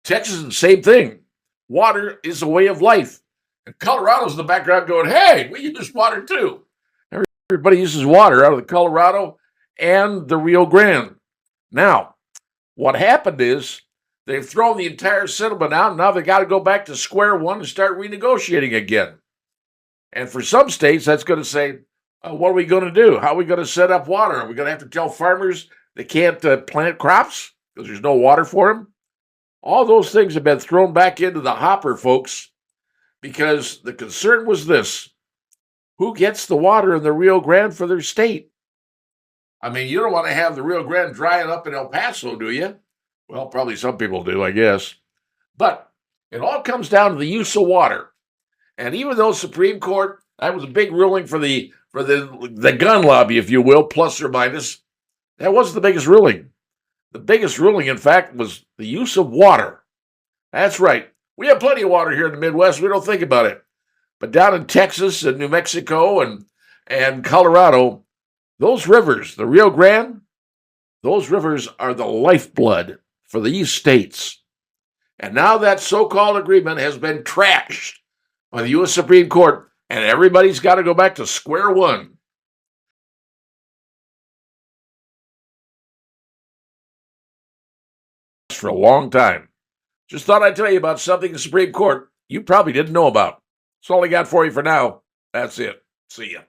Texas, the same thing. Water is a way of life. And Colorado's in the background going, hey, we use water too. Everybody uses water out of the Colorado and the Rio Grande. Now, what happened is they've thrown the entire settlement out, and now they got to go back to square one and start renegotiating again. And for some states, that's going to say, what are we going to do? How are we going to set up water? Are we going to have to tell farmers they can't plant crops because there's no water for them? All those things have been thrown back into the hopper, folks, because the concern was this: who gets the water in the Rio Grande for their state? I mean, you don't want to have the Rio Grande drying up in El Paso, do you? Well, probably some people do, I guess. But it all comes down to the use of water. And even though Supreme Court, that was a big ruling for the gun lobby, if you will, plus or minus, that wasn't the biggest ruling. The biggest ruling, in fact, was the use of water. That's right. We have plenty of water here in the Midwest. We don't think about it. But down in Texas and New Mexico and Colorado, those rivers, the Rio Grande, those rivers are the lifeblood for these states. And now that so-called agreement has been trashed by the U.S. Supreme Court, and everybody's got to go back to square one. For a long time. Just thought I'd tell you about something the Supreme Court you probably didn't know about. That's all I got for you for now. That's it. See ya.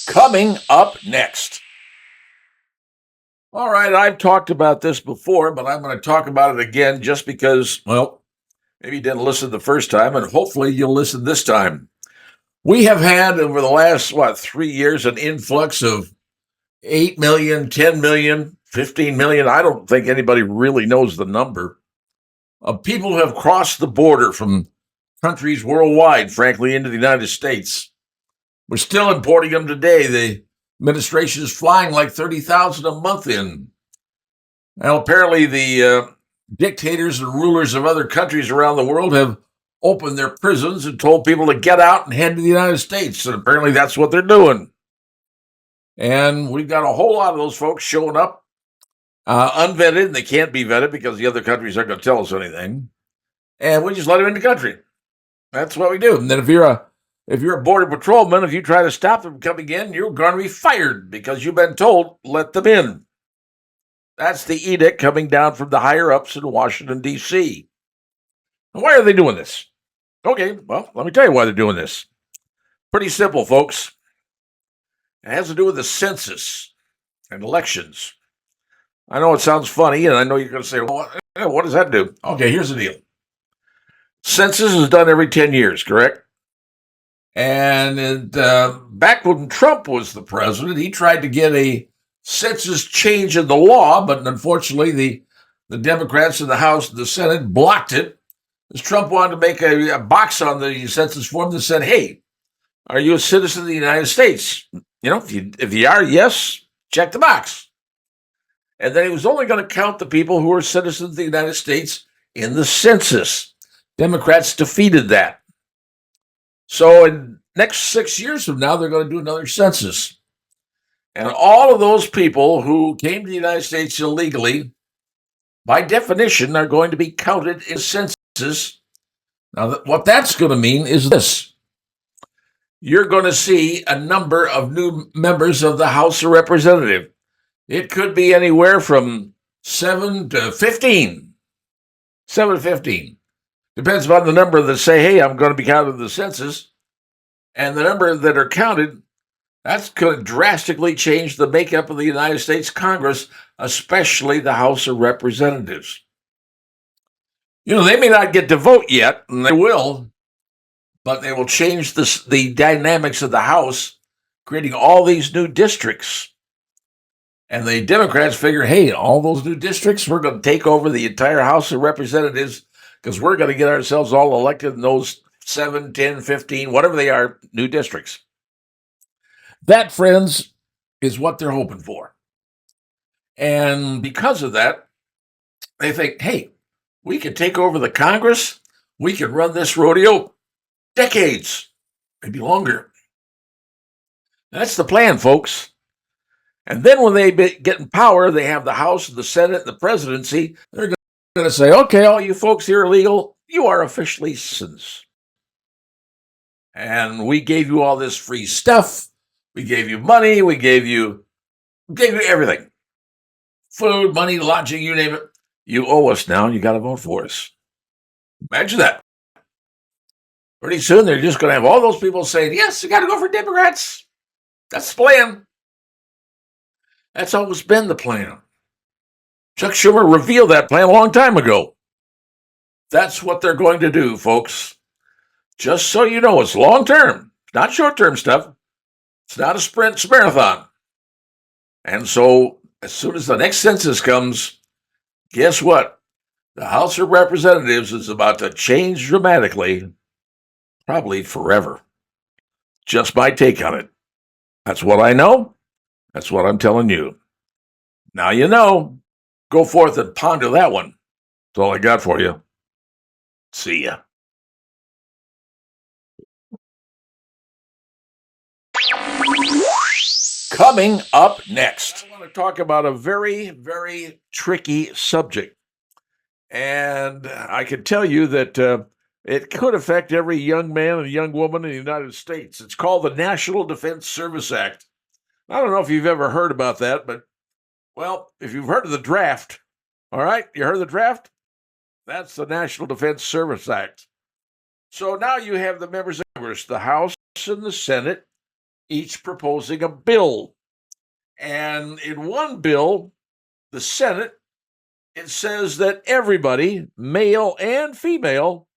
Coming up next. All right, I've talked about this before, but I'm going to talk about it again just because, well, maybe you didn't listen the first time, and hopefully you'll listen this time. We have had, over the last, 3 years, an influx of 8 million, 10 million, 15 million. I don't think anybody really knows the number of people who have crossed the border from countries worldwide, frankly, into the United States. We're still importing them today. The administration is flying like 30,000 a month in. Now, apparently the dictators and rulers of other countries around the world have opened their prisons and told people to get out and head to the United States. And apparently that's what they're doing. And we've got a whole lot of those folks showing up unvetted, and they can't be vetted because the other countries aren't going to tell us anything. And we just let them in the country. That's what we do. And then if you're a border patrolman, if you try to stop them coming in, you're going to be fired because you've been told, let them in. That's the edict coming down from the higher-ups in Washington, D.C. And why are they doing this? Okay, well, let me tell you why they're doing this. Pretty simple, folks. It has to do with the census and elections. I know it sounds funny, and I know you're going to say, well, what does that do? Okay, here's the deal. Census is done every 10 years, correct? And back when Trump was the president, he tried to get a census change in the law, but unfortunately the Democrats in the House and the Senate blocked it, as Trump wanted to make a box on the census form that said, hey, are you a citizen of the United States? If you are, yes, check the box. And then he was only going to count the people who were citizens of the United States in the census. Democrats defeated that. So in next 6 years from now, they're going to do another census. And all of those people who came to the United States illegally, by definition, are going to be counted in census. Now, what that's going to mean is this. You're going to see a number of new members of the House of Representatives. It could be anywhere from 7 to 15. 7 to 15. Depends upon the number that say, hey, I'm going to be counted in the census. And the number that are counted, that's going to drastically change the makeup of the United States Congress, especially the House of Representatives. They may not get to vote yet, and they will, but they will change the dynamics of the House, creating all these new districts. And the Democrats figure, hey, all those new districts, we're going to take over the entire House of Representatives because we're going to get ourselves all elected in those 7, 10, 15, whatever they are, new districts. That, friends, is what they're hoping for. And because of that, they think, hey, we can take over the Congress. We can run this rodeo decades, maybe longer. That's the plan, folks. And then when they get in power, they have the House, the Senate, and the presidency. They're going to say, okay, all you folks here are legal. You are officially citizens. And we gave you all this free stuff. We gave you money. We gave you everything. Food, money, lodging, you name it. You owe us now. You got to vote for us. Imagine that. Pretty soon, they're just going to have all those people saying, yes, you got to go for Democrats. That's the plan. That's always been the plan. Chuck Schumer revealed that plan a long time ago. That's what they're going to do, folks. Just so you know, it's long-term, not short-term stuff. It's not a sprint, it's a marathon. And so, as soon as the next census comes, guess what? The House of Representatives is about to change dramatically, probably forever. Just my take on it. That's what I know. That's what I'm telling you. Now you know. Go forth and ponder that one. That's all I got for you. See ya. Coming up next, I want to talk about a very, very tricky subject. And I can tell you that it could affect every young man and young woman in the United States. It's called the National Defense Service Act. I don't know if you've ever heard about that, but, well, if you've heard of the draft, all right, you heard of the draft? That's the National Defense Service Act. So now you have the members of Congress, the House and the Senate, each proposing a bill. And in one bill, the Senate, it says that everybody, male and female,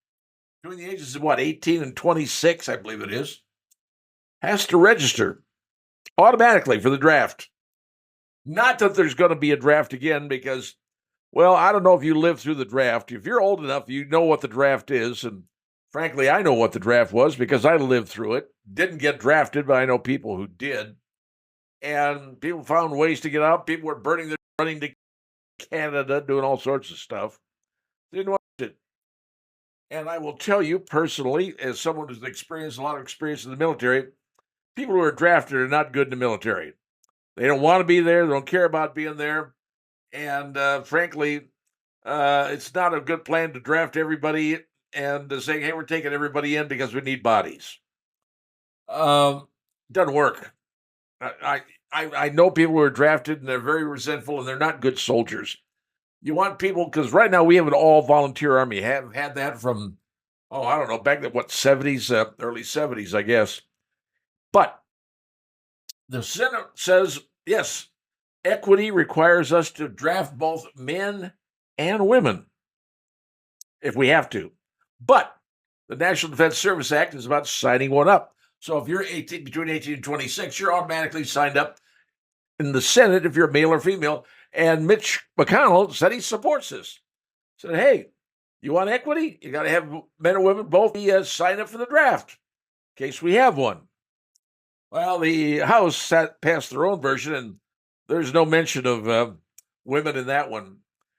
between the ages of 18 and 26, I believe it is, has to register automatically for the draft. Not that there's going to be a draft again because, well, I don't know if you lived through the draft. If you're old enough, you know what the draft is. And frankly, I know what the draft was because I lived through it. Didn't get drafted, but I know people who did. And people found ways to get out. People were running to Canada, doing all sorts of stuff. Didn't want it. And I will tell you personally, as someone who's experienced a lot of experience in the military, people who are drafted are not good in the military. They don't want to be there. They don't care about being there. And frankly, it's not a good plan to draft everybody and to say, hey, we're taking everybody in because we need bodies. Doesn't work. I know people who are drafted and they're very resentful and they're not good soldiers. You want people, because right now we have an all-volunteer army. Have had that from, I don't know, back in the, 70s, early 70s, I guess. But the Senate says, yes, equity requires us to draft both men and women if we have to. But the National Defense Service Act is about signing one up. So if you're between 18 and 26, you're automatically signed up in the Senate if you're male or female. And Mitch McConnell said he supports this. Said, hey, you want equity? You got to have men and women both sign up for the draft in case we have one. Well, the House passed their own version, and there's no mention of women in that one.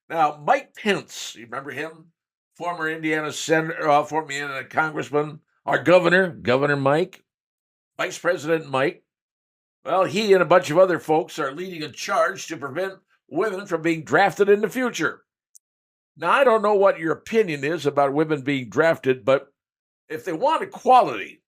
Now, Mike Pence, you remember him? Former Indiana senator, former Indiana congressman, our Governor Mike, Vice President Mike. Well, he and a bunch of other folks are leading a charge to prevent women from being drafted in the future. Now, I don't know what your opinion is about women being drafted, but if they want equality,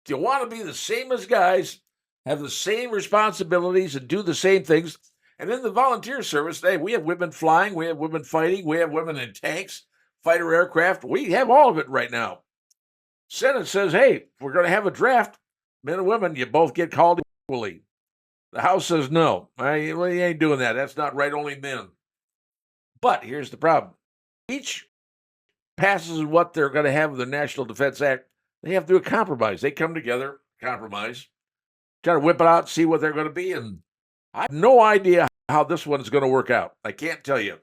if you want to be the same as guys, have the same responsibilities, and do the same things, and in the volunteer service, hey, we have women flying, we have women fighting, we have women in tanks, fighter aircraft. We have all of it right now. Senate says, hey, if we're going to have a draft, men and women, you both get called equally. The House says, no, you ain't doing that. That's not right, only men. But here's the problem. Each passes what they're going to have with the National Defense Act. They have to do a compromise. They come together, compromise, try to whip it out, see what they're going to be. And I have no idea how this one's going to work out. I can't tell you.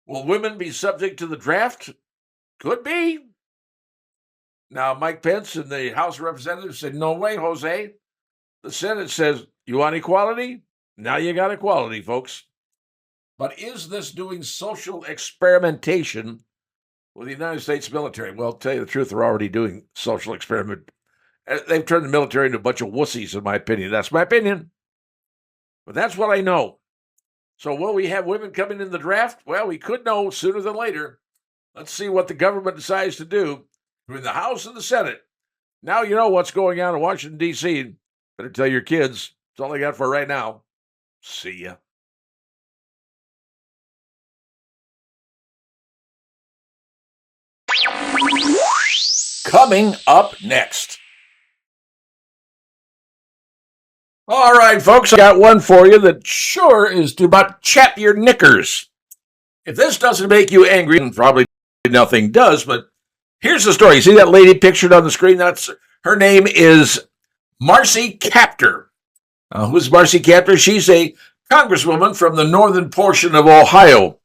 Will women be subject to the draft? Could be. Now, Mike Pence in the House of Representatives said, no way, Jose. The Senate says, you want equality? Now you got equality, folks. But is this doing social experimentation with the United States military? Well, to tell you the truth, they're already doing social experiment. They've turned the military into a bunch of wussies, in my opinion. That's my opinion. But that's what I know. So will we have women coming in the draft? Well, we could know sooner than later. Let's see what the government decides to do between the House and the Senate. Now you know what's going on in Washington, D.C. Better tell your kids. That's all I got for right now. See ya. Coming up next. All right, folks, I got one for you that sure is to about chap your knickers. If this doesn't make you angry, and probably nothing does, but here's the story. You see that lady pictured on the screen? Her name is Marcy Kaptur. Who's Marcy Kaptur? She's a congresswoman from the northern portion of Ohio.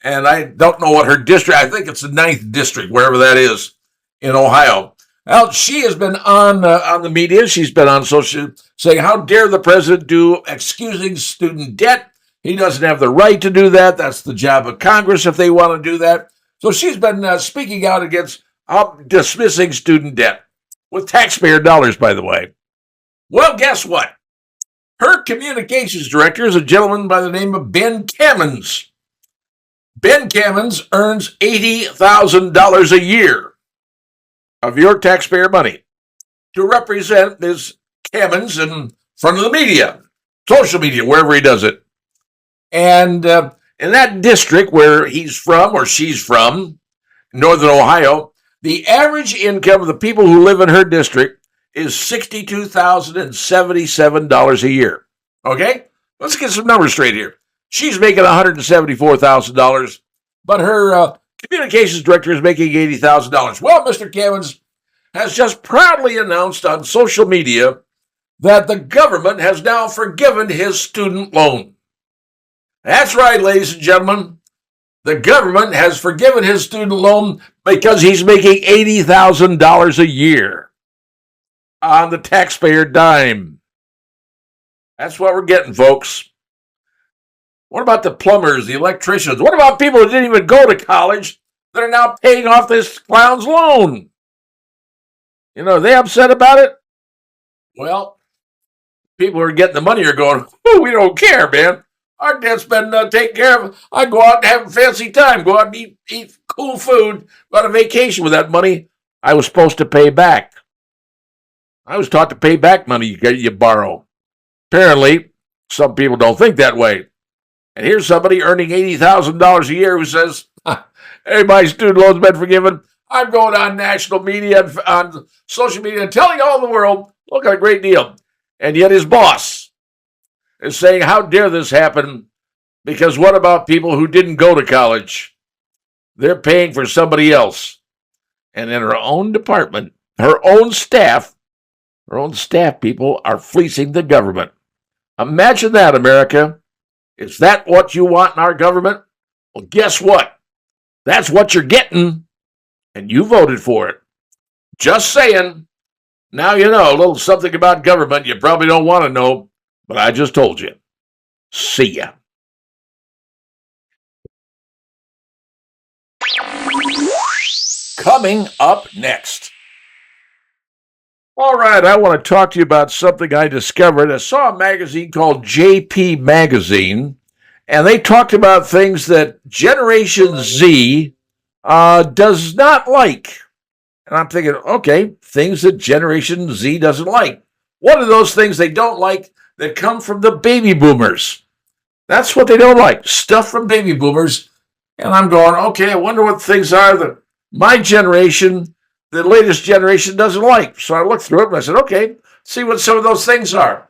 And I don't know what her district, I think it's the 9th district, wherever that is in Ohio. Well, she has been on the media. She's been on social saying, how dare the president do excusing student debt? He doesn't have the right to do that. That's the job of Congress if they want to do that. So she's been speaking out against dismissing student debt with taxpayer dollars, by the way. Well, guess what? Her communications director is a gentleman by the name of Ben Kamens. Ben Kamens earns $80,000 a year of your taxpayer money to represent Ms. Kamens in front of the media, social media, wherever he does it. And in that district where he's from or she's from, Northern Ohio, the average income of the people who live in her district is $62,077 a year. Okay? Let's get some numbers straight here. She's making $174,000, but her communications director is making $80,000. Well, Mr. Kamens has just proudly announced on social media that the government has now forgiven his student loan. That's right, ladies and gentlemen. The government has forgiven his student loan because he's making $80,000 a year on the taxpayer dime. That's what we're getting, folks. What about the plumbers, the electricians? What about people who didn't even go to college that are now paying off this clown's loan? You know, are they upset about it? Well, people who are getting the money are going, oh, we don't care, man. Our debt's been taken care of. I go out and have a fancy time, go out and eat cool food, go on a vacation with that money I was supposed to pay back. I was taught to pay back money you borrow. Apparently, some people don't think that way. And here's somebody earning $80,000 a year who says, hey, my student loan's been forgiven. I'm going on national media, on social media, and telling all the world, look at a great deal. And yet his boss is saying, how dare this happen? Because what about people who didn't go to college? They're paying for somebody else. And in her own department, her own staff people are fleecing the government. Imagine that, America. Is that what you want in our government? Well, guess what? That's what you're getting, and you voted for it. Just saying. Now you know a little something about government you probably don't want to know, but I just told you. See ya. Coming up next. All right, I want to talk to you about something I discovered. I saw a magazine called JP Magazine, and they talked about things that Generation Z does not like. And I'm thinking, okay, things that Generation Z doesn't like. What are those things they don't like that come from the baby boomers? That's what they don't like, stuff from baby boomers. And I'm going, okay, I wonder what things are that my generation, the latest generation, doesn't like. So I looked through it and I said, okay, see what some of those things are.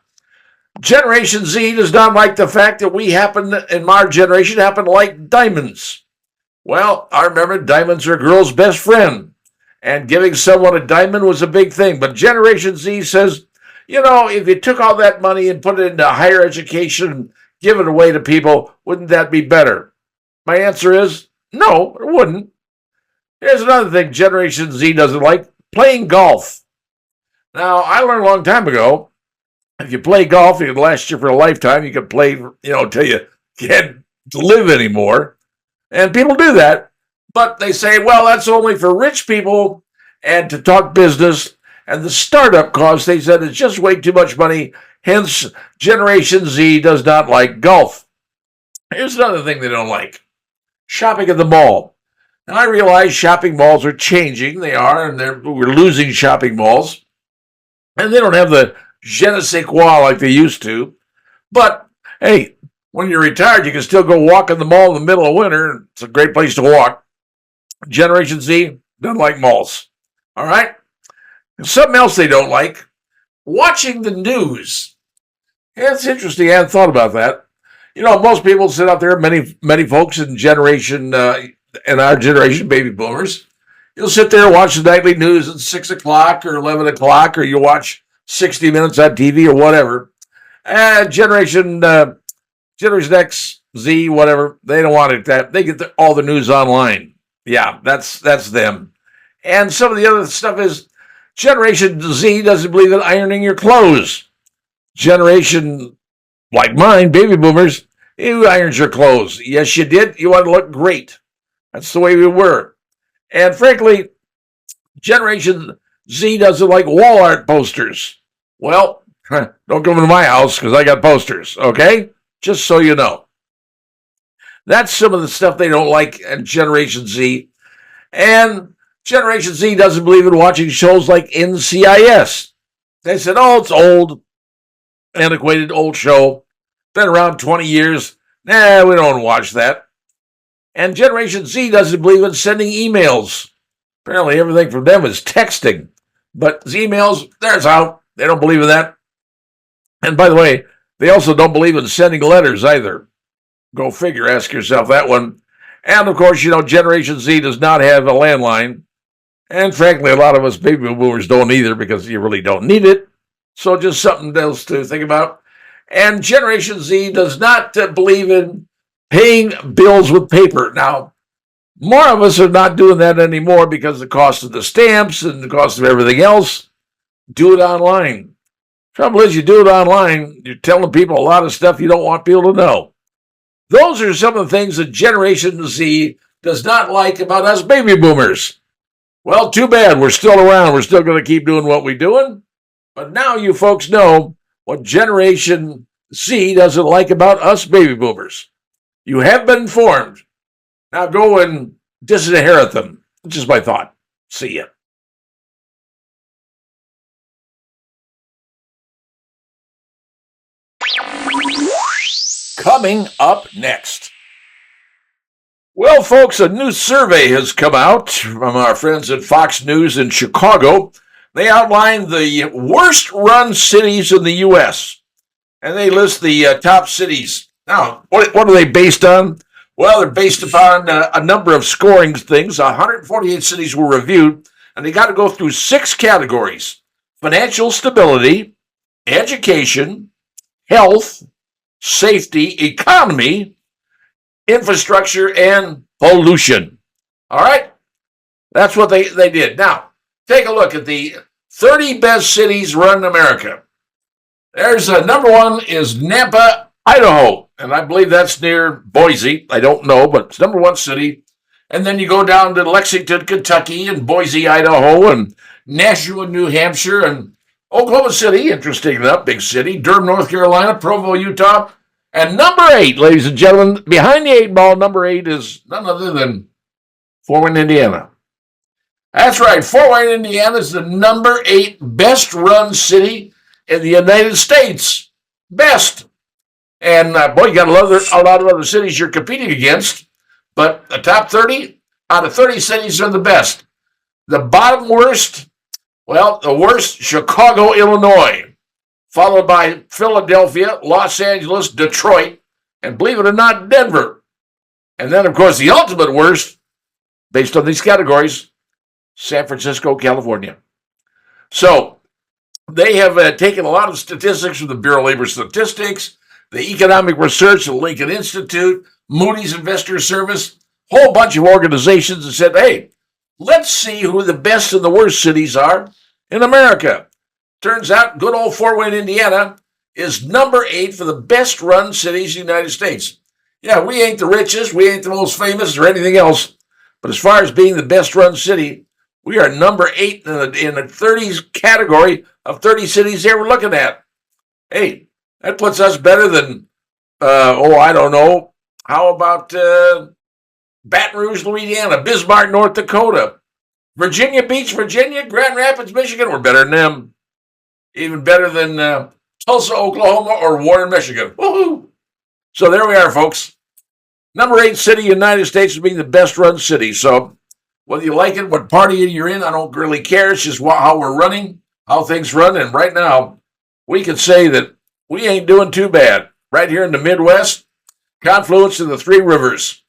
Generation Z does not like the fact that we happen, in our generation, happen to like diamonds. Well, I remember diamonds are a girl's best friend, and giving someone a diamond was a big thing. But Generation Z says, if you took all that money and put it into higher education and give it away to people, wouldn't that be better? My answer is no, it wouldn't. Here's another thing Generation Z doesn't like, playing golf. Now, I learned a long time ago, if you play golf, it can last you for a lifetime. You can play, till you can't live anymore. And people do that. But they say, well, that's only for rich people and to talk business. And the startup cost, they said, is just way too much money. Hence, Generation Z does not like golf. Here's another thing they don't like, shopping at the mall. Now, I realize shopping malls are changing. They are, and we're losing shopping malls. And they don't have the je ne sais quoi like they used to. But, hey, when you're retired, you can still go walk in the mall in the middle of winter. It's a great place to walk. Generation Z doesn't like malls. All right? And something else they don't like, watching the news. Yeah, it's interesting. I hadn't thought about that. Most people sit out there, many folks in our generation, baby boomers, you'll sit there and watch the nightly news at 6 o'clock or 11 o'clock, or you watch 60 Minutes on TV or whatever. And Generation X, Z, whatever, they don't want it that. They get all the news online. Yeah, that's them. And some of the other stuff is Generation Z doesn't believe in ironing your clothes. Generation like mine, baby boomers, you irons your clothes. Yes, you did. You want to look great. That's the way we were. And frankly, Generation Z doesn't like wall art posters. Well, don't come to my house because I got posters, okay? Just so you know. That's some of the stuff they don't like in Generation Z. And Generation Z doesn't believe in watching shows like NCIS. They said, it's old, antiquated, old show. Been around 20 years. Nah, we don't watch that. And Generation Z doesn't believe in sending emails. Apparently everything from them is texting. But emails, there's out. They don't believe in that. And by the way, they also don't believe in sending letters either. Go figure, ask yourself that one. And of course, Generation Z does not have a landline. And frankly, a lot of us baby boomers don't either because you really don't need it. So just something else to think about. And Generation Z does not believe in paying bills with paper. Now, more of us are not doing that anymore because of the cost of the stamps and the cost of everything else. Do it online. Trouble is, you do it online, you're telling people a lot of stuff you don't want people to know. Those are some of the things that Generation Z does not like about us baby boomers. Well, too bad. We're still around. We're still going to keep doing what we're doing. But now you folks know what Generation Z doesn't like about us baby boomers. You have been informed. Now go and disinherit them. Just my thought. See ya. Coming up next. Well, folks, a new survey has come out from our friends at Fox News in Chicago. They outline the worst-run cities in the U.S., and they list the top cities. Now, what are they based on? Well, they're based upon a number of scoring things. 148 cities were reviewed, and they got to go through 6 categories: financial stability, education, health, safety, economy, infrastructure, and pollution. All right? That's what they did. Now, take a look at the 30 best cities run in America. There's number 1 is Nampa, Idaho, and I believe that's near Boise. I don't know, but it's number 1 city. And then you go down to Lexington, Kentucky, and Boise, Idaho, and Nashua, New Hampshire, and Oklahoma City, interesting enough, big city. Durham, North Carolina, Provo, Utah, And number 8, ladies and gentlemen, behind the 8 ball, number 8 is none other than Fort Wayne, Indiana. That's right. Fort Wayne, Indiana is the number 8 best run city in the United States. Best. And boy, you got a lot of other cities you're competing against, but the top 30 out of 30 cities are the best. The bottom worst, well, the worst, Chicago, Illinois, followed by Philadelphia, Los Angeles, Detroit, and believe it or not, Denver. And then, of course, the ultimate worst, based on these categories, San Francisco, California. So they have taken a lot of statistics from the Bureau of Labor Statistics, the Economic Research of the Lincoln Institute, Moody's Investor Service, whole bunch of organizations, and said, hey, let's see who the best and the worst cities are in America. Turns out good old Fort Wayne, Indiana is number 8 for the best run cities in the United States. Yeah, we ain't the richest, we ain't the most famous or anything else, but as far as being the best run city, we are number 8 in the 30s category of 30 cities they were looking at. Hey, that puts us better than, I don't know, how about Baton Rouge, Louisiana, Bismarck, North Dakota, Virginia Beach, Virginia, Grand Rapids, Michigan. We're better than them. Even better than Tulsa, Oklahoma, or Warren, Michigan. Woohoo! So there we are, folks. Number 8 city in the United States is being the best run city. So whether you like it, what party you're in, I don't really care. It's just how we're running, how things run. And right now, we can say that we ain't doing too bad. Right here in the Midwest, confluence of the 3 rivers.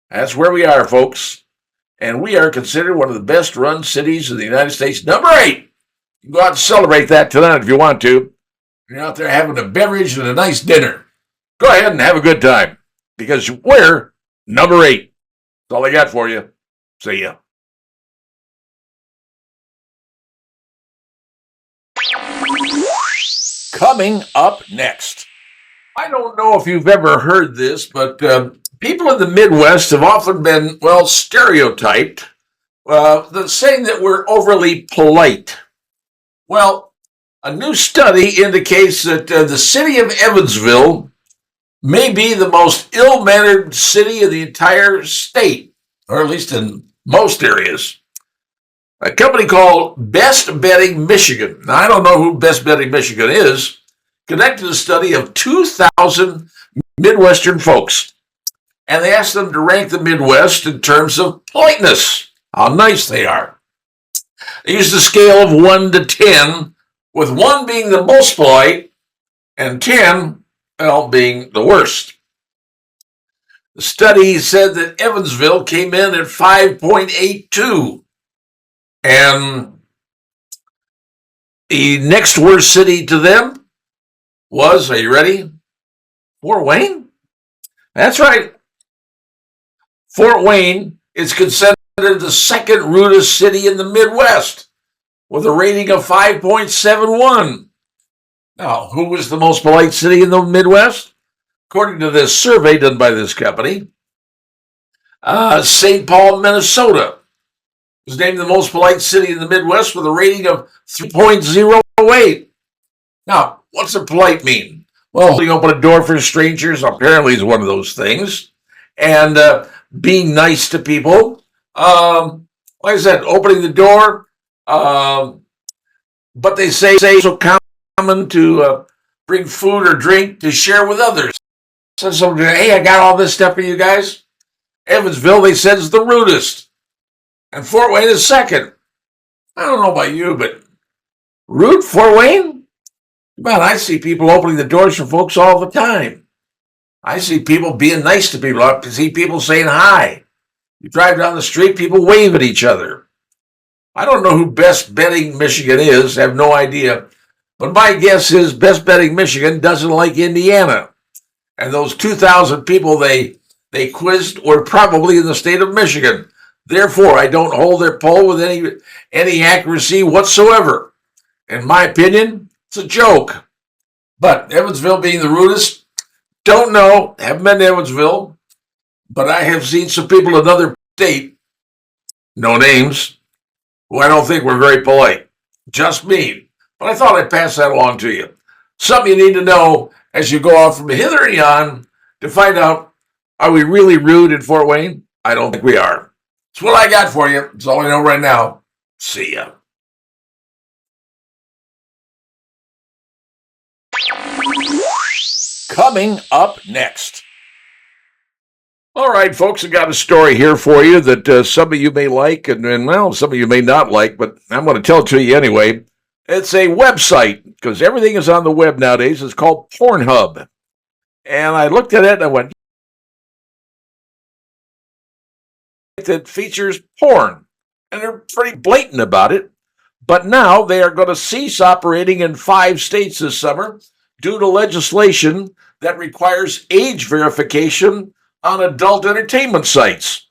That's where we are, folks. And we are considered one of the best run cities in the United States. Number 8. You can go out and celebrate that tonight if you want to. You're out there having a beverage and a nice dinner. Go ahead and have a good time because we're number 8. That's all I got for you. See ya. Coming up next. I don't know if you've ever heard this, but people in the Midwest have often been, stereotyped, saying that we're overly polite. Well, a new study indicates that the city of Evansville may be the most ill-mannered city in the entire state, or at least in most areas. A company called Best Betting Michigan, now I don't know who Best Betting Michigan is, conducted a study of 2,000 Midwestern folks. And they asked them to rank the Midwest in terms of politeness, how nice they are. They used a scale of 1 to 10, with 1 being the most polite and 10, being the worst. The study said that Evansville came in at 5.82. And the next worst city to them was, are you ready? Fort Wayne? That's right. Fort Wayne is considered the second rudest city in the Midwest with a rating of 5.71. Now, who was the most polite city in the Midwest? According to this survey done by this company, St. Paul, Minnesota was named the most polite city in the Midwest with a rating of 3.08. Now, what's a polite mean? Well, holding open a door for strangers apparently is one of those things. And being nice to people. Like I said, opening the door. But they say it's so common to bring food or drink to share with others. So somebody, hey, I got all this stuff for you guys. Evansville, they said, is the rudest. And Fort Wayne is second. I don't know about you, but rude Fort Wayne? Man, I see people opening the doors for folks all the time. I see people being nice to people. I see people saying hi. You drive down the street, people wave at each other. I don't know who Best Betting Michigan is. I have no idea. But my guess is Best Betting Michigan doesn't like Indiana. And those 2,000 people they quizzed were probably in the state of Michigan. Therefore, I don't hold their poll with any accuracy whatsoever. In my opinion, it's a joke. But Evansville being the rudest, don't know, haven't been to Evansville, but I have seen some people in another state, no names, who I don't think were very polite. Just me. But I thought I'd pass that along to you. Something you need to know as you go off from hither and yon to find out, are we really rude in Fort Wayne? I don't think we are. That's what I got for you. That's all I know right now. See ya. Coming up next. All right, folks, I got a story here for you that some of you may like and, well, some of you may not like, but I'm going to tell it to you anyway. It's a website, because everything is on the web nowadays. It's called Pornhub. And I looked at it and I went, that features porn. And they're pretty blatant about it. But now they are going to cease operating in 5 states this summer due to legislation that requires age verification on adult entertainment sites.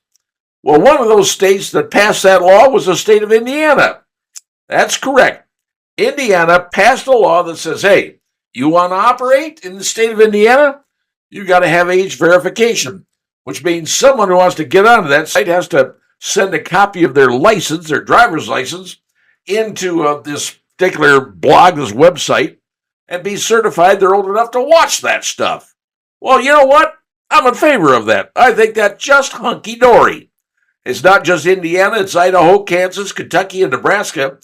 Well, one of those states that passed that law was the state of Indiana. That's correct. Indiana passed a law that says, hey, you want to operate in the state of Indiana? You got to have age verification, which means someone who wants to get onto that site has to send a copy of their license, their driver's license, into this particular blog, this website, and be certified they're old enough to watch that stuff. Well, you know what? I'm in favor of that. I think that's just hunky-dory. It's not just Indiana, it's Idaho, Kansas, Kentucky, and Nebraska.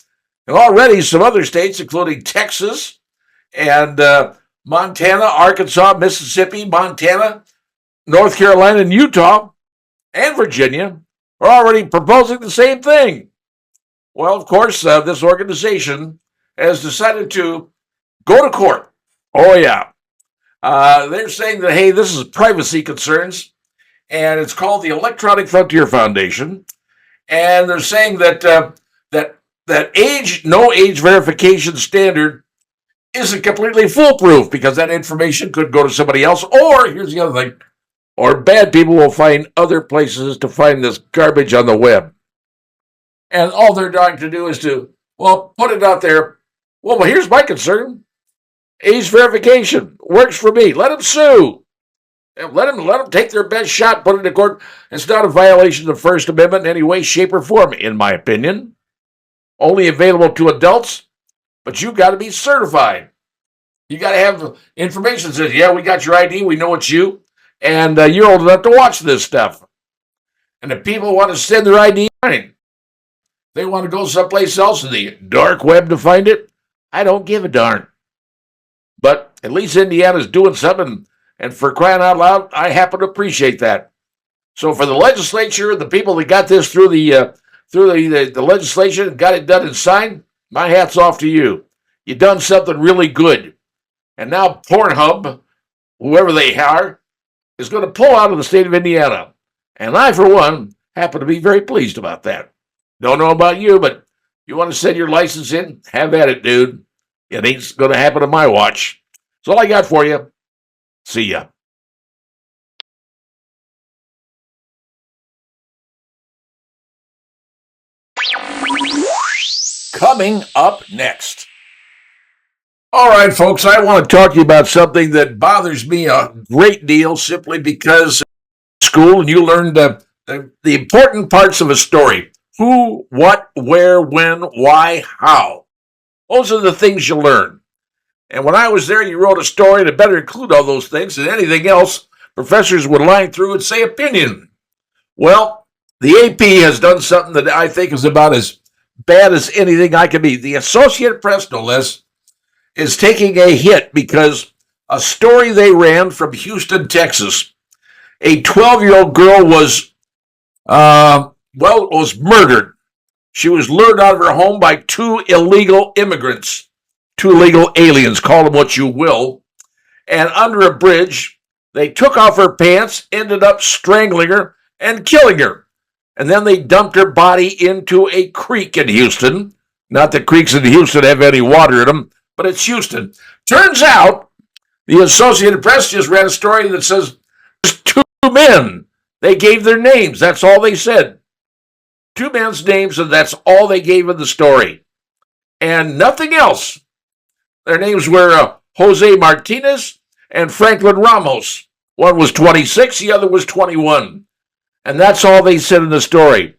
And already some other states, including Texas and Montana, Arkansas, Mississippi, Montana, North Carolina, and Utah, and Virginia, are already proposing the same thing. Well, of course, this organization has decided to go to court. Oh, yeah. They're saying that, hey, this is privacy concerns, and it's called the Electronic Frontier Foundation. And they're saying that no age verification standard isn't completely foolproof, because that information could go to somebody else. Or, here's the other thing, or bad people will find other places to find this garbage on the web. And all they're trying to do is to, well, put it out there. Well, here's my concern. Age verification works for me. Let them sue. Let them take their best shot, put it in court. It's not a violation of the First Amendment in any way, shape, or form, in my opinion. Only available to adults, but you've got to be certified. You got to have information that says, yeah, we got your ID, we know it's you, and you're old enough to watch this stuff. And if people want to send their ID, fine. They want to go someplace else in the dark web to find it, I don't give a darn. But at least Indiana's doing something, and for crying out loud, I happen to appreciate that. So for the legislature, the people that got this through the legislation and got it done and signed, my hat's off to you. You done something really good. And now Pornhub, whoever they are, is going to pull out of the state of Indiana. And I, for one, happen to be very pleased about that. Don't know about you, but you want to send your license in? Have at it, dude. It ain't going to happen on my watch. That's all I got for you. See ya. Coming up next. All right, folks, I want to talk to you about something that bothers me a great deal, simply because school and you learned the important parts of a story. Who, what, where, when, why, how. Those are the things you learn. And when I was there, you wrote a story that better include all those things, and anything else, professors would line through and say opinion. Well, the AP has done something that I think is about as bad as anything I can be. The Associated Press, no less, is taking a hit because a story they ran from Houston, Texas, a 12-year-old girl was murdered. She was lured out of her home by 2 illegal immigrants, 2 illegal aliens, call them what you will. And under a bridge, they took off her pants, ended up strangling her and killing her. And then they dumped her body into a creek in Houston. Not that creeks in Houston have any water in them, but it's Houston. Turns out, the Associated Press just ran a story that says there's 2 men. They gave their names. That's all they said. 2 men's names, and that's all they gave in the story. And nothing else. Their names were Jose Martinez and Franklin Ramos. One was 26, the other was 21. And that's all they said in the story.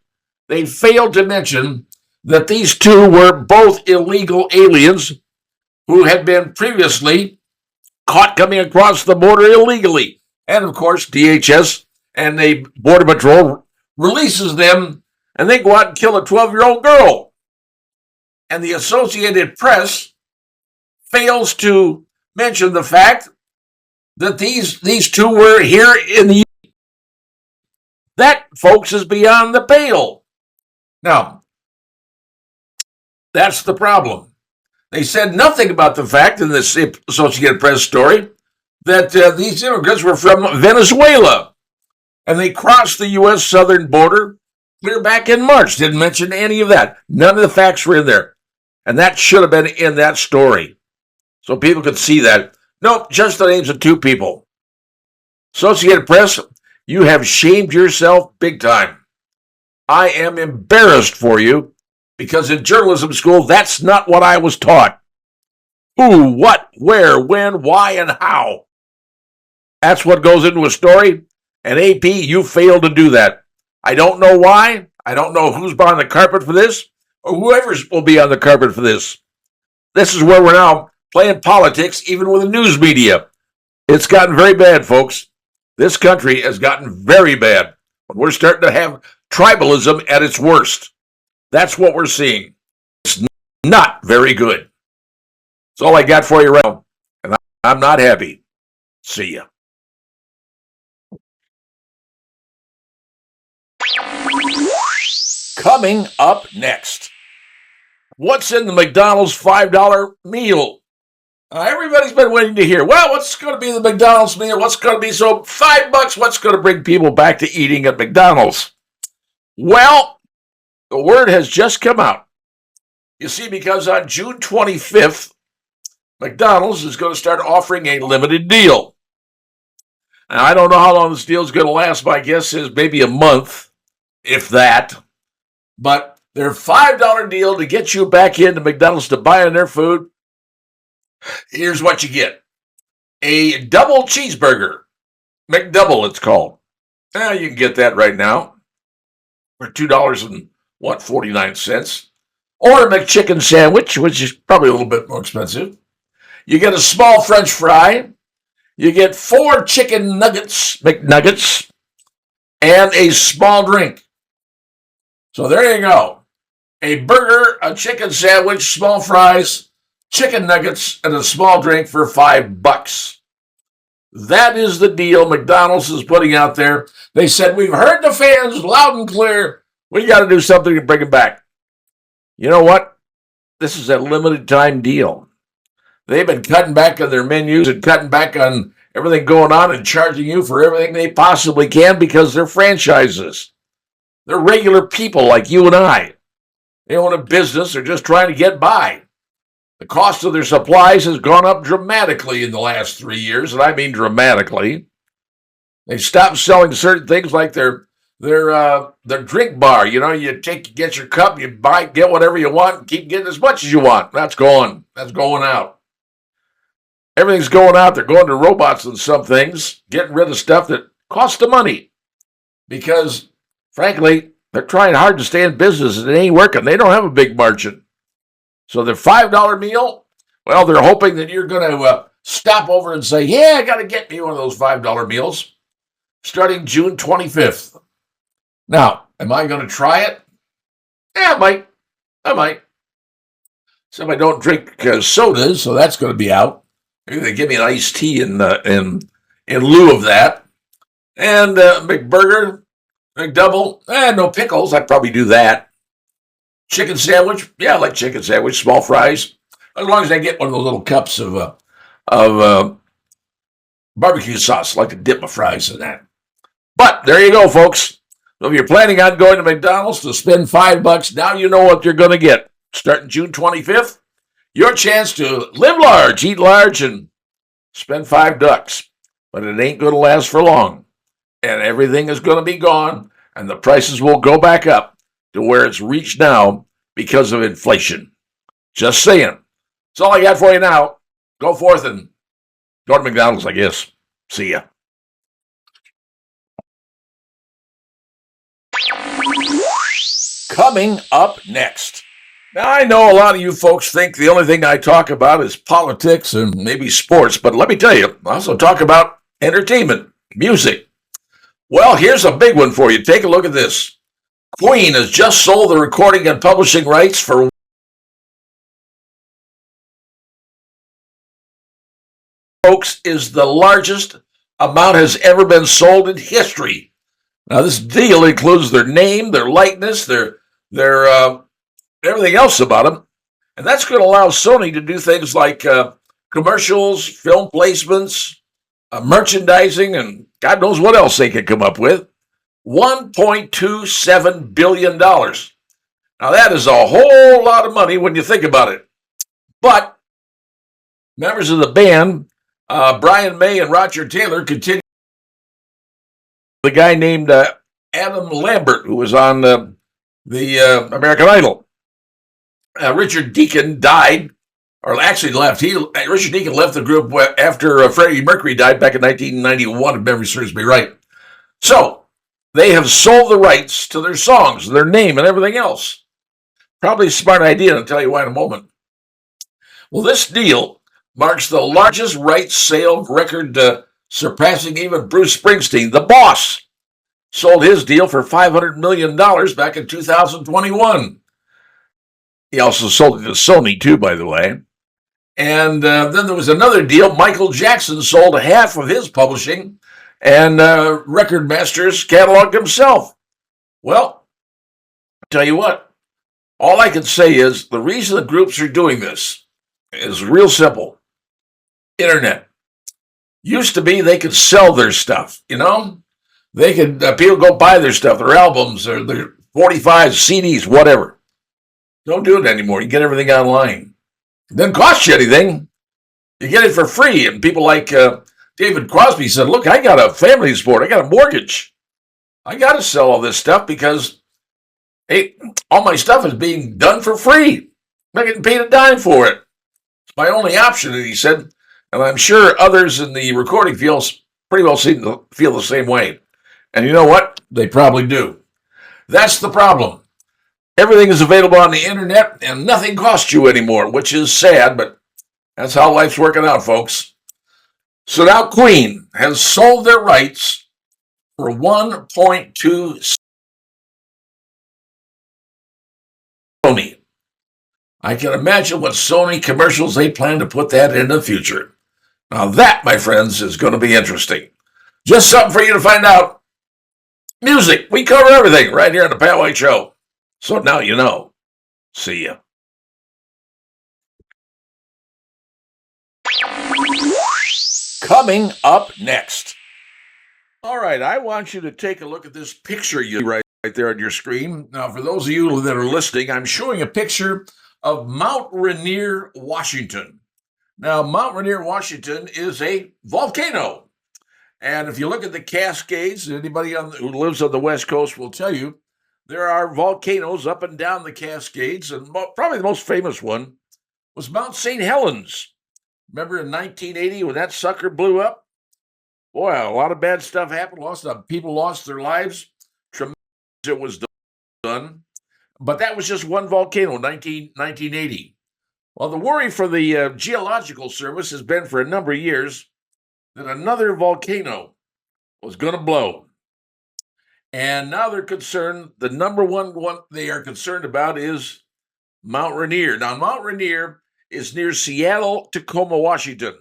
They failed to mention that these 2 were both illegal aliens who had been previously caught coming across the border illegally. And of course, DHS and the Border Patrol releases them, and they go out and kill a 12-year-old girl. And the Associated Press fails to mention the fact that these two were here in the U.S. That, folks, is beyond the pale. Now, that's the problem. They said nothing about the fact in this Associated Press story that these immigrants were from Venezuela, and they crossed the U.S. southern border clear back in March. Didn't mention any of that. None of the facts were in there, and that should have been in that story so people could see that. Nope, just the names of two people. Associated Press, you have shamed yourself big time. I am embarrassed for you, because in journalism school, that's not what I was taught. Who, what, where, when, why, and how. That's what goes into a story, and AP, you failed to do that. I don't know why. I don't know who's behind the carpet for this, or whoever will be on the carpet for this. This is where we're now playing politics, even with the news media. It's gotten very bad, folks. This country has gotten very bad. We're starting to have tribalism at its worst. That's what we're seeing. It's not very good. That's all I got for you right now, and I'm not happy. See ya. Coming up next, what's in the McDonald's $5 meal? Everybody's been waiting to hear, well, what's going to be the McDonald's meal? What's going to be so $5? What's going to bring people back to eating at McDonald's? Well, the word has just come out. You see, because on June 25th, McDonald's is going to start offering a limited deal. Now, I don't know how long this deal is going to last. My guess is maybe a month, if that. But their $5 deal to get you back into McDonald's to buy on their food, here's what you get. A double cheeseburger. McDouble, it's called. You can get that right now for $2.49. Or a McChicken sandwich, which is probably a little bit more expensive. You get a small French fry. You get 4 chicken nuggets, McNuggets, and a small drink. So there you go. A burger, a chicken sandwich, small fries, chicken nuggets, and a small drink for $5. That is the deal McDonald's is putting out there. They said, we've heard the fans loud and clear. We got to do something to bring them back. You know what? This is a limited time deal. They've been cutting back on their menus and cutting back on everything going on and charging you for everything they possibly can because they're franchises. They're regular people like you and I. They own a business. They're just trying to get by. The cost of their supplies has gone up dramatically in the last 3 years, and I mean dramatically. They stopped selling certain things like their drink bar. You know, you get your cup, you buy, get whatever you want, and keep getting as much as you want. That's gone. That's going out. Everything's going out. They're going to robots and some things, getting rid of stuff that costs the money. Because, frankly, they're trying hard to stay in business, and it ain't working. They don't have a big margin. So their $5 meal, well, they're hoping that you're going to stop over and say, yeah, I got to get me one of those $5 meals starting June 25th. Now, am I going to try it? Yeah, I might. Except I don't drink sodas, so that's going to be out. Maybe they give me an iced tea in lieu of that. And McBurger, McDouble, no pickles. I'd probably do that. Chicken sandwich, yeah, I like chicken sandwich. Small fries, as long as I get one of those little cups of barbecue sauce. I like to dip my fries in that. But there you go, folks. So if you're planning on going to McDonald's to spend $5, now you know what you're going to get. Starting June 25th, your chance to live large, eat large, and spend $5. But it ain't going to last for long. And everything is going to be gone, and the prices will go back up to where it's reached now because of inflation. Just saying. That's all I got for you now. Go forth and go to McDonald's, I guess. See ya. Coming up next, Now, I know a lot of you folks think the only thing I talk about is politics and maybe sports, but let me tell you, I also talk about entertainment, music. Well, here's a big one for you. Take a look at this. Queen has just sold the recording and publishing rights for folks is the largest amount has ever been sold in history. Now, this deal includes their name, their likeness, their everything else about them. And that's going to allow Sony to do things like commercials, film placements, merchandising, and God knows what else they could come up with. $1.27 billion. Now, that is a whole lot of money when you think about it. But members of the band, Brian May and Roger Taylor, continue. The guy named Adam Lambert, who was on the American Idol. Richard Deacon died, or actually left. Richard Deacon left the group after Freddie Mercury died back in 1991, if memory serves me right. So they have sold the rights to their songs, their name, and everything else. Probably a smart idea, and I'll tell you why in a moment. Well, this deal marks the largest rights sale record, surpassing even Bruce Springsteen. The Boss sold his deal for $500 million back in 2021. He also sold it to Sony, too, by the way. And then there was another deal. Michael Jackson sold half of his publishing and Record Masters cataloged himself. Well, I'll tell you what. All I can say is the reason the groups are doing this is real simple. Internet. Used to be they could sell their stuff, you know? They could, people go buy their stuff, their albums, or their 45 CDs, whatever. Don't do it anymore. You get everything online. It doesn't cost you anything. You get it for free. And people like David Crosby said, look, I got a family to support. I got a mortgage. I got to sell all this stuff because, hey, all my stuff is being done for free. I'm not getting paid a dime for it. It's my only option, he said. And I'm sure others in the recording fields pretty well seem to feel the same way. And you know what? They probably do. That's the problem. Everything is available on the internet and nothing costs you anymore, which is sad, but that's how life's working out, folks. So now Queen has sold their rights for $1.2 Sony. I can imagine what Sony commercials they plan to put that in the future. Now that, my friends, is going to be interesting. Just something for you to find out. Music. We cover everything right here on the Pat White Show. So now you know. See ya. Coming up next. All right, I want you to take a look at this picture you right there on your screen. Now, for those of you that are listening, I'm showing a picture of Mount Rainier, Washington. Now, Mount Rainier, Washington is a volcano. And if you look at the Cascades, anybody who lives on the West Coast will tell you, there are volcanoes up and down the Cascades, and probably the most famous one was Mount St. Helens. Remember in 1980 when that sucker blew up? Boy, a lot of bad stuff happened. People lost their lives. Tremendous it was done. But that was just one volcano, 1980. Well, the worry for the Geological Service has been for a number of years that another volcano was going to blow. And now they're concerned, the number one they are concerned about is Mount Rainier. Now, Mount Rainier is near Seattle, Tacoma, Washington.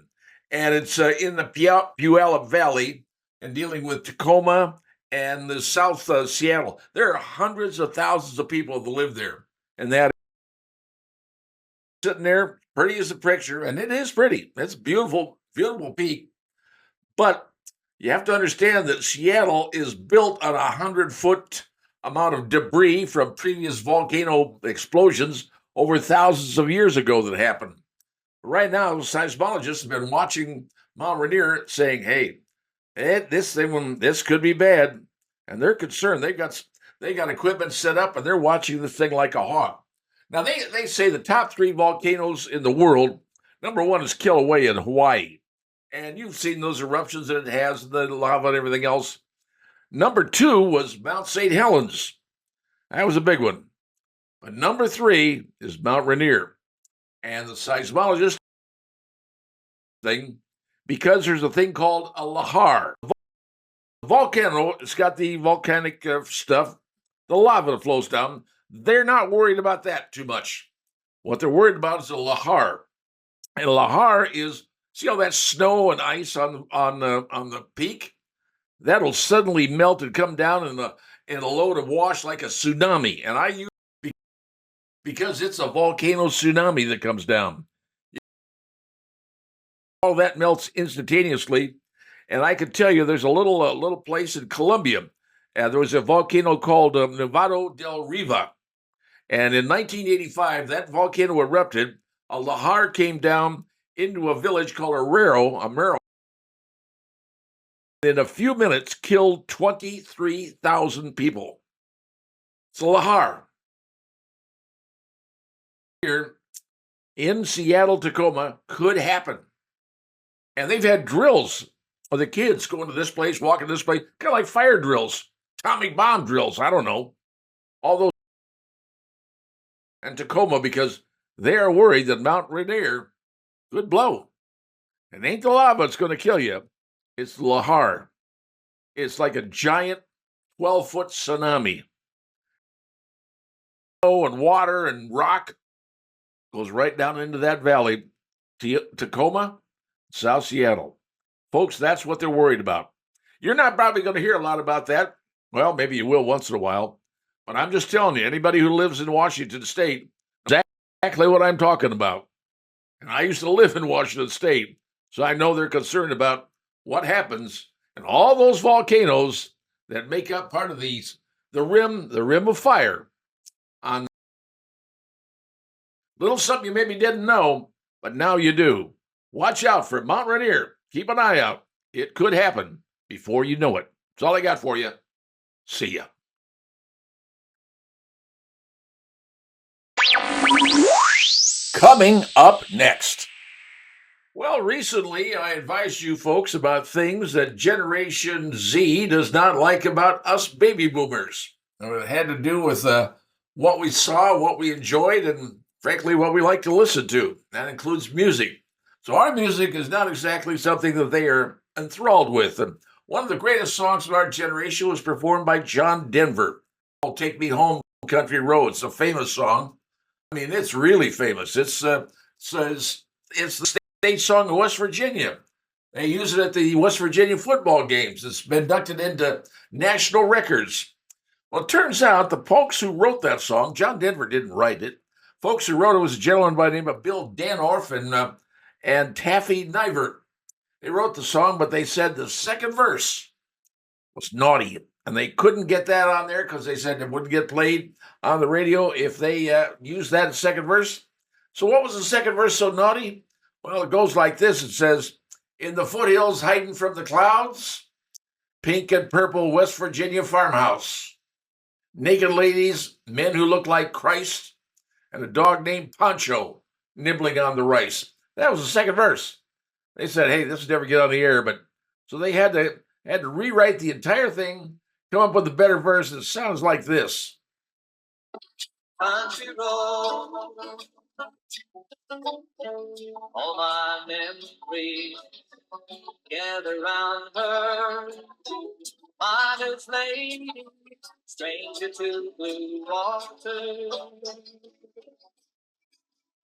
And it's in the Puyallup Valley and dealing with Tacoma and the South Seattle. There are hundreds of thousands of people that live there. And that sitting there, pretty as a picture, and it is pretty. It's beautiful, beautiful peak. But you have to understand that Seattle is built on a 100-foot amount of debris from previous volcano explosions over thousands of years ago that happened. Right now, seismologists have been watching Mount Rainier saying, hey, this could be bad. And they're concerned. They got equipment set up, and they're watching this thing like a hawk. Now, they say the top 3 volcanoes in the world, number 1 is Kilauea in Hawaii. And you've seen those eruptions that it has, the lava and everything else. Number 2 was Mount St. Helens. That was a big one. But number 3 is Mount Rainier. And the seismologist thing, because there's a thing called a lahar. The volcano, it's got the volcanic stuff, the lava that flows down. They're not worried about that too much. What they're worried about is a lahar. And a lahar is, see all that snow and ice on the peak? That'll suddenly melt and come down in a load of wash like a tsunami. And I use because it's a volcano tsunami that comes down. All that melts instantaneously. And I can tell you there's a little place in Colombia. There was a volcano called Nevado del Riva. And in 1985, that volcano erupted. A lahar came down into a village called Amero. In a few minutes, killed 23,000 people. It's a lahar. Here in Seattle, Tacoma, could happen. And they've had drills of the kids going to this place, walking to this place, kind of like fire drills, atomic bomb drills, I don't know. All those. And Tacoma, because they are worried that Mount Rainier could blow. It ain't the lava that's going to kill you. It's the lahar. It's like a giant 12-foot tsunami. Snow and water and rock goes right down into that valley. Tacoma, South Seattle. Folks, that's what they're worried about. You're not probably going to hear a lot about that. Well, maybe you will once in a while. But I'm just telling you, anybody who lives in Washington State, exactly what I'm talking about. And I used to live in Washington State, so I know they're concerned about what happens and all those volcanoes that make up part of the rim of fire. On little something you maybe didn't know, but now you do. Watch out for Mount Rainier. Keep an eye out. It could happen before you know it. That's all I got for you. See ya. Coming up next. Well, recently I advised you folks about things that Generation Z does not like about us baby boomers. It had to do with what we saw, what we enjoyed, and frankly, what we like to listen to. That includes music. So our music is not exactly something that they are enthralled with. And one of the greatest songs of our generation was performed by John Denver. "Oh, Take Me Home, Country Roads," a famous song. I mean, it's really famous. It's the state song of West Virginia. They use it at the West Virginia football games. It's been inducted into national records. Well, it turns out the folks who wrote that song, John Denver didn't write it. Folks who wrote it was a gentleman by the name of Bill Danorf and Taffy Nivert. They wrote the song, but they said the second verse was naughty. And they couldn't get that on there because they said it wouldn't get played on the radio if they used that second verse. So what was the second verse so naughty? Well, it goes like this. It says, "In the foothills hiding from the clouds, pink and purple West Virginia farmhouse, naked ladies, men who look like Christ, and a dog named Poncho nibbling on the rice." That was the second verse. They said, hey, this will never get on the air, but so they had to rewrite the entire thing, come up with a better verse, and it sounds like this. Country road, all my memories gather round her, modest lady, stranger to blue water,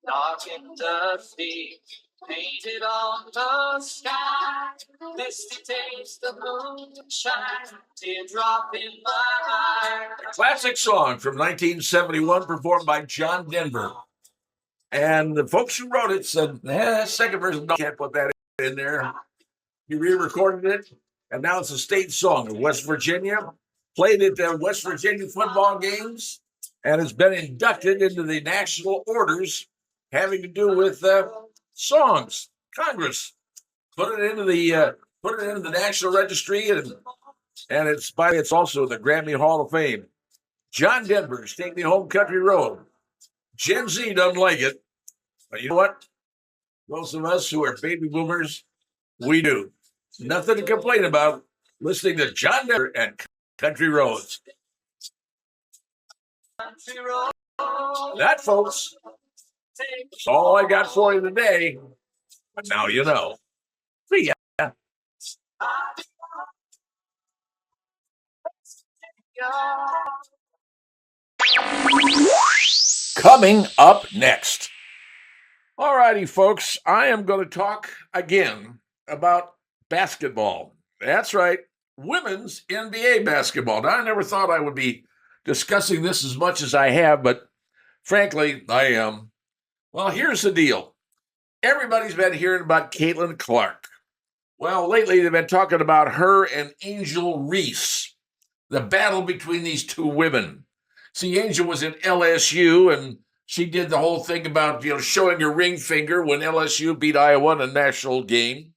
dark and dusty, painted on the sky, misty taste of moonshine, teardrop in my eye. A classic song from 1971 performed by John Denver. And the folks who wrote it said, second verse, no, can't put that in there. He re-recorded it, and now it's a state song of West Virginia, played at the West Virginia football games, and has been inducted into the national orders having to do with songs. Congress put it into the National Registry, and it's also the Grammy Hall of Fame. John Denver's "Take Me Home, Country Road." Gen Z doesn't like it, but you know what? Most of us who are baby boomers, we do. Nothing to complain about listening to John Denver and Country Roads. Country Road. That, folks, is all I got for you today. But now you know. See ya. Coming up next. All righty, folks, I am going to talk again about basketball. That's right, women's NBA basketball. Now, I never thought I would be discussing this as much as I have, but frankly, I am. Well, here's the deal. Everybody's been hearing about Caitlin Clark. Well, lately they've been talking about her and Angel Reese, the battle between these two women. See, Angel was at LSU, and she did the whole thing about, showing her ring finger when LSU beat Iowa in a national game.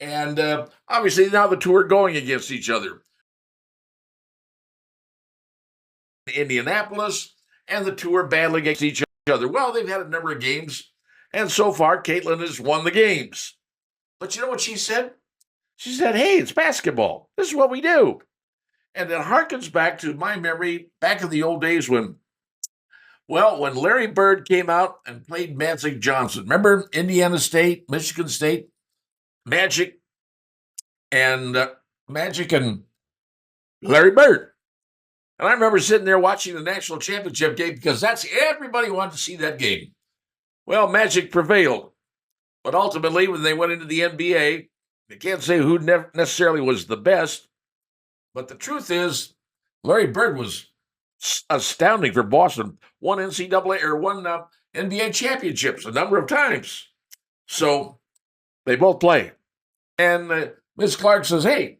And obviously now the two are going against each other. Indianapolis, and the two are battling against each other. Well, they've had a number of games, and so far Caitlin has won the games. But you know what she said? She said, hey, it's basketball. This is what we do. And it harkens back to my memory back in the old days when Larry Bird came out and played Magic Johnson. Remember Indiana State, Michigan State, Magic and Larry Bird. And I remember sitting there watching the national championship game because everybody wanted to see that game. Well, Magic prevailed. But ultimately, when they went into the NBA, they can't say who necessarily was the best. But the truth is, Larry Bird was astounding for Boston. Won NBA championships a number of times. So they both play. And Ms. Clark says, hey,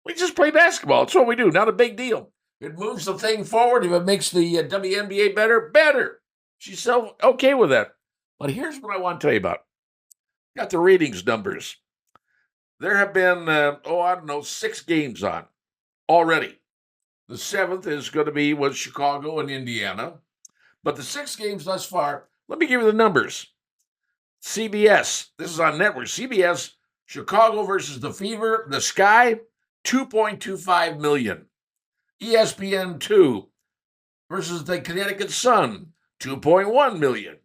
we just play basketball. It's what we do. Not a big deal. It moves the thing forward. If it makes the WNBA better. She's so okay with that. But here's what I want to tell you about. Got the ratings numbers. There have been, 6 games on already. The 7th is going to be with Chicago and Indiana. But the 6 games thus far, let me give you the numbers. CBS, this is on network. CBS, Chicago versus the Fever, the Sky, 2.25 million. ESPN 2 versus the Connecticut Sun, 2.1 million.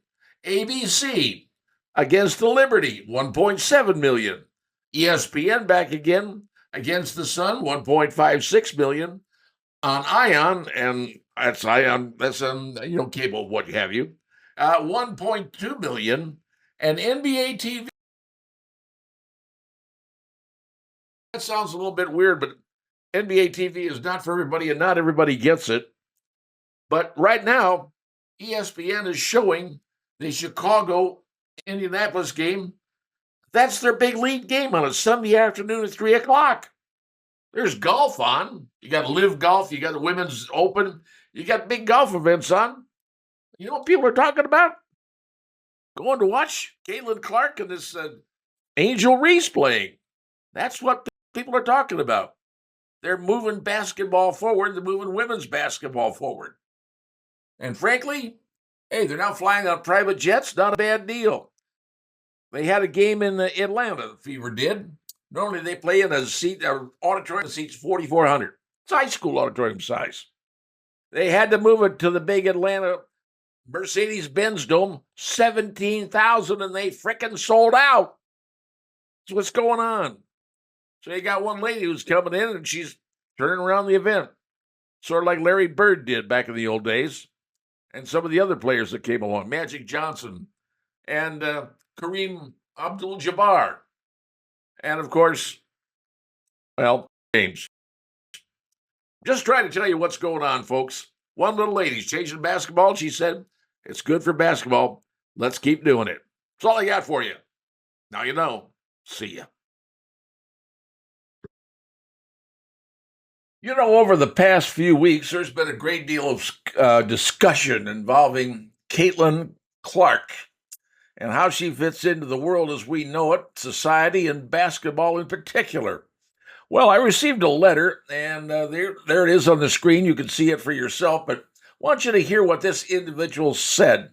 ABC against the Liberty, 1.7 million. ESPN back again against the Sun, 1.56 million. On Ion, and that's Ion, that's on cable, what have you, 1.2 million. And NBA TV. That sounds a little bit weird, but NBA TV is not for everybody, and not everybody gets it. But right now, ESPN is showing the Chicago-Indianapolis game. That's their big lead game on a Sunday afternoon at 3 o'clock. There's golf on. You got Live Golf. You got the Women's Open. You got big golf events on. You know what people are talking about? Going to watch Caitlin Clark and this Angel Reese playing. That's what people are talking about. They're moving basketball forward. They're moving women's basketball forward. And frankly, hey, they're now flying on private jets. Not a bad deal. They had a game in Atlanta, the Fever did. Normally they play in an auditorium that seats 4,400. It's high school auditorium size. They had to move it to the big Atlanta Mercedes-Benz Dome, 17,000, and they frickin' sold out. That's what's going on. So you got one lady who's coming in, and she's turning around the event, sort of like Larry Bird did back in the old days, and some of the other players that came along, Magic Johnson and Kareem Abdul-Jabbar, and of course, James. Just trying to tell you what's going on, folks. One little lady's changing basketball. She said, it's good for basketball. Let's keep doing it. That's all I got for you. Now you know. See ya. Over the past few weeks, there's been a great deal of discussion involving Caitlin Clark and how she fits into the world as we know it, society, and basketball in particular. Well, I received a letter, and there it is on the screen. You can see it for yourself, but I want you to hear what this individual said,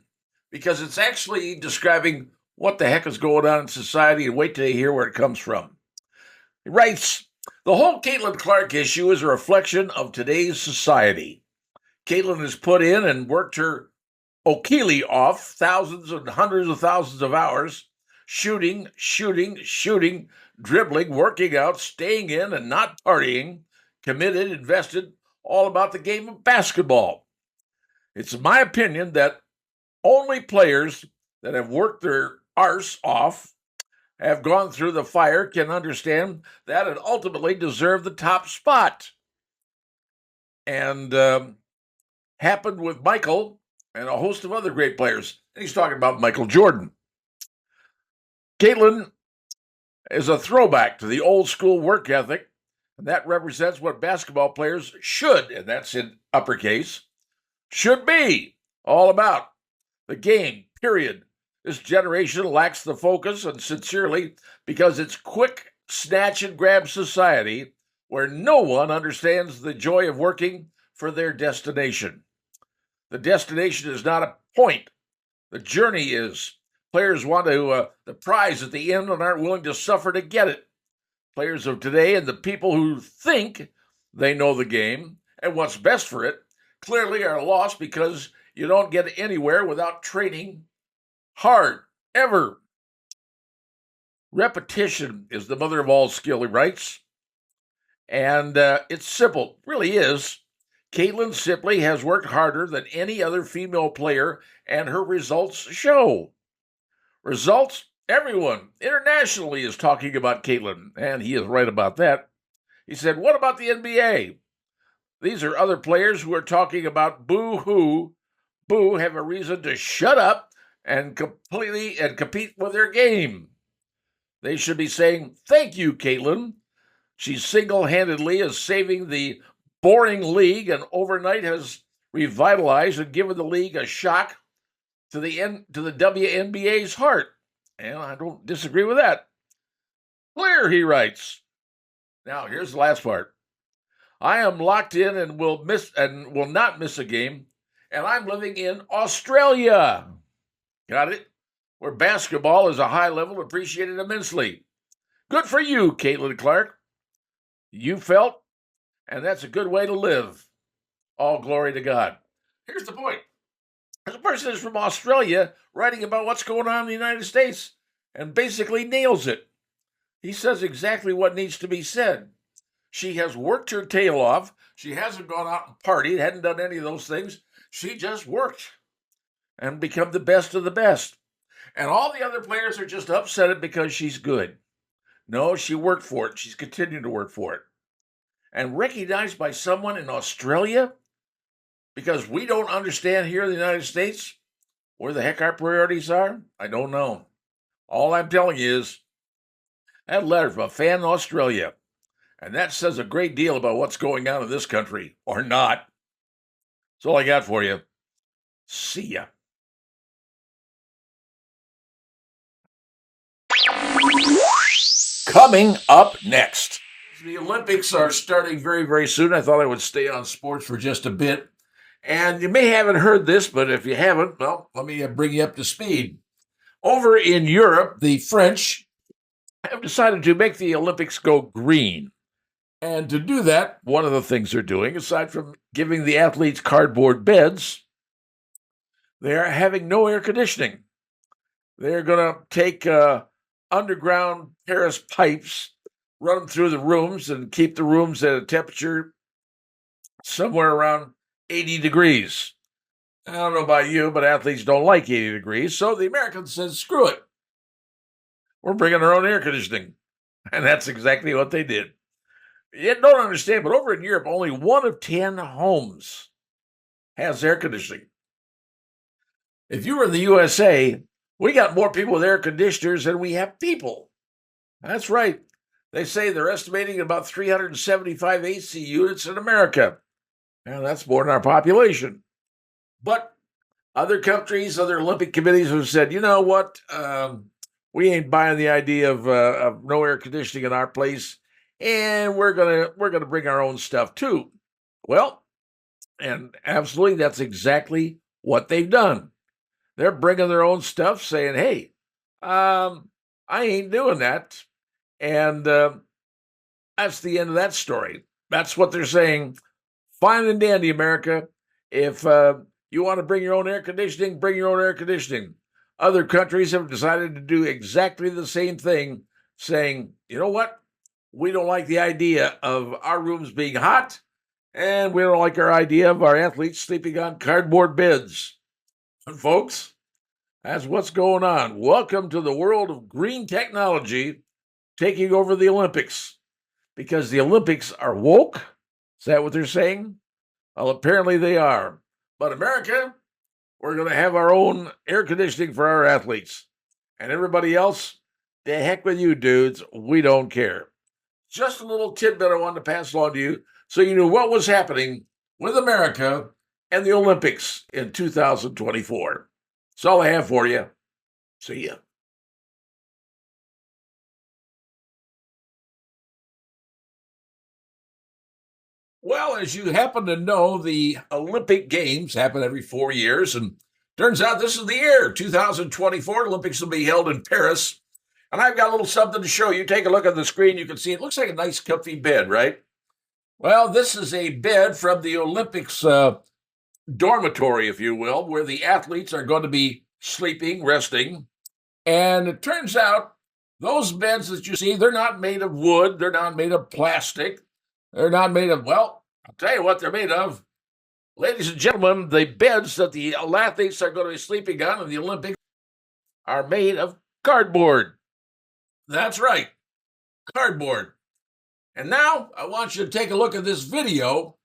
because it's actually describing what the heck is going on in society, and wait till you hear where it comes from. He writes, the whole Caitlin Clark issue is a reflection of today's society. Caitlin has put in and worked her O'Keefe off thousands and hundreds of thousands of hours shooting, dribbling, working out, staying in and not partying, committed, invested, all about the game of basketball. It's my opinion that only players that have worked their arse off, have gone through the fire, can understand that and ultimately deserve the top spot. And happened with Michael and a host of other great players. And he's talking about Michael Jordan. Caitlin is a throwback to the old school work ethic, and that represents what basketball players should, and that's in uppercase, should be all about. The game, period. This generation lacks the focus, and sincerely, because it's quick snatch and grab society where no one understands the joy of working for their destination. The destination is not a point. The journey is. Players want the prize at the end and aren't willing to suffer to get it. Players of today and the people who think they know the game and what's best for it clearly are lost because you don't get anywhere without training hard, ever. Repetition is the mother of all skill, he writes. And it's simple, really is. Caitlin simply has worked harder than any other female player, and her results show. Results? Everyone internationally is talking about Caitlin, and he is right about that. He said, what about the NBA? These are other players who are talking about boo-hoo. Boo have a reason to shut up and compete with their game. They should be saying, thank you, Caitlin. She single-handedly is saving the boring league and overnight has revitalized and given the league a shock to the WNBA's heart. And I don't disagree with that. Clear, he writes. Now, here's the last part. I am locked in and will not miss a game, and I'm living in Australia. Got it? Where basketball is a high level appreciated immensely. Good for you, Caitlin Clark. You felt, and that's a good way to live. All glory to God. Here's the point. There's a person who's from Australia writing about what's going on in the United States and basically nails it. He says exactly what needs to be said. She has worked her tail off. She hasn't gone out and partied, hadn't done any of those things. She just worked and become the best of the best. And all the other players are just upset because she's good. No, she worked for it. She's continuing to work for it. And recognized by someone in Australia, because we don't understand here in the United States where the heck our priorities are, I don't know. All I'm telling you is that letter from a fan in Australia, and that says a great deal about what's going on in this country, or not. That's all I got for you. See ya. Coming up next. The Olympics are starting very, very soon. I thought I would stay on sports for just a bit. And you may haven't heard this, but if you haven't, well, let me bring you up to speed. Over in Europe, the French have decided to make the Olympics go green. And to do that, one of the things they're doing, aside from giving the athletes cardboard beds, they are having no air conditioning. They're going to take underground Paris pipes, run them through the rooms, and keep the rooms at a temperature somewhere around 80 degrees. I don't know about you, but athletes don't like 80 degrees, so the Americans said, screw it. We're bringing our own air conditioning. And that's exactly what they did. You don't understand, but over in Europe, only 1 of 10 homes has air conditioning. If you were in the USA, we got more people with air conditioners than we have people. That's right. They say they're estimating about 375 AC units in America. And that's more than our population. But other countries, other Olympic committees have said, you know what? We ain't buying the idea of no air conditioning in our place, and we're gonna bring our own stuff too. Well, and absolutely, that's exactly what they've done. They're bringing their own stuff, saying, "Hey, I ain't doing that," and that's the end of that story. That's what they're saying. Fine and dandy, America. If You want to bring your own air conditioning? Bring your own air conditioning. Other countries have decided to do exactly the same thing, saying, you know what? We don't like the idea of our rooms being hot, and we don't like our idea of our athletes sleeping on cardboard beds. And folks, that's what's going on. Welcome to the world of green technology taking over the Olympics. Because the Olympics are woke? Is that what they're saying? Well, apparently they are. But America, we're going to have our own air conditioning for our athletes. And everybody else, the heck with you dudes, we don't care. Just a little tidbit I wanted to pass along to you so you knew what was happening with America and the Olympics in 2024. That's all I have for you. See ya. Well, as you happen to know, the Olympic Games happen every 4 years, and turns out this is the year. 2024 Olympics will be held in Paris. And I've got a little something to show you. Take a look at the screen. You can see it looks like a nice, comfy bed, right? Well, this is a bed from the Olympics dormitory, if you will, where the athletes are going to be sleeping, resting. And it turns out those beds that you see, they're not made of wood. They're not made of plastic. They're not made of, well, I'll tell you what they're made of. Ladies and gentlemen, the beds that the athletes are going to be sleeping on in the Olympics are made of cardboard. That's right, cardboard. And now I want you to take a look at this video,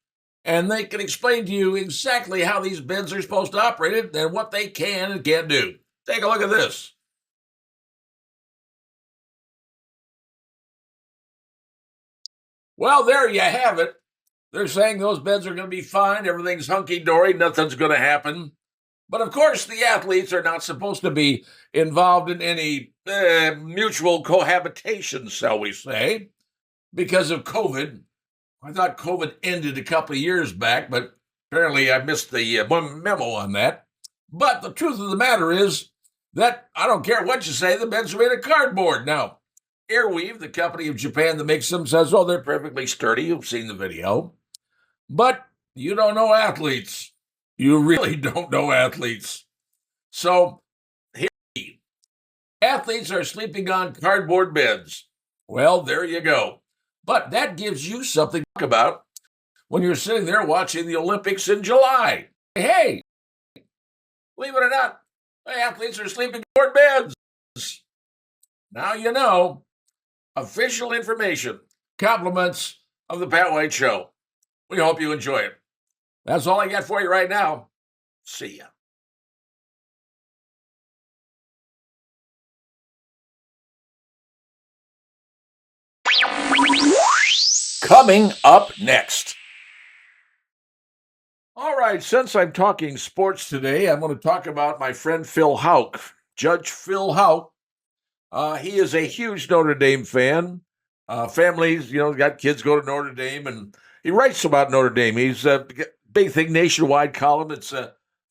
and they can explain to you exactly how these beds are supposed to operate and what they can and can't do. Take a look at this. Well, there you have it. They're saying those beds are going to be fine. Everything's hunky-dory. Nothing's going to happen. But of course, the athletes are not supposed to be involved in any mutual cohabitation, shall we say, because of COVID. I thought COVID ended a couple of years back, but apparently I missed the memo on that. But the truth of the matter is that I don't care what you say, the beds are made of cardboard. Now, Airweave, the company of Japan that makes them, says, oh, they're perfectly sturdy. You've seen the video. But you don't know athletes. You really don't know athletes. So, here, athletes are sleeping on cardboard beds. Well, there you go. But that gives you something to talk about when you're sitting there watching the Olympics in July. Hey, believe it or not, athletes are sleeping on beds. Now you know. Official information, compliments of the Pat White Show. We hope you enjoy it. That's all I got for you right now. See ya. Coming up next. All right, since I'm talking sports today, I'm going to talk about my friend Phil Houck, Judge Phil Houck. He is a huge Notre Dame fan. Families, got kids go to Notre Dame, and he writes about Notre Dame. He's a big thing, nationwide column. It's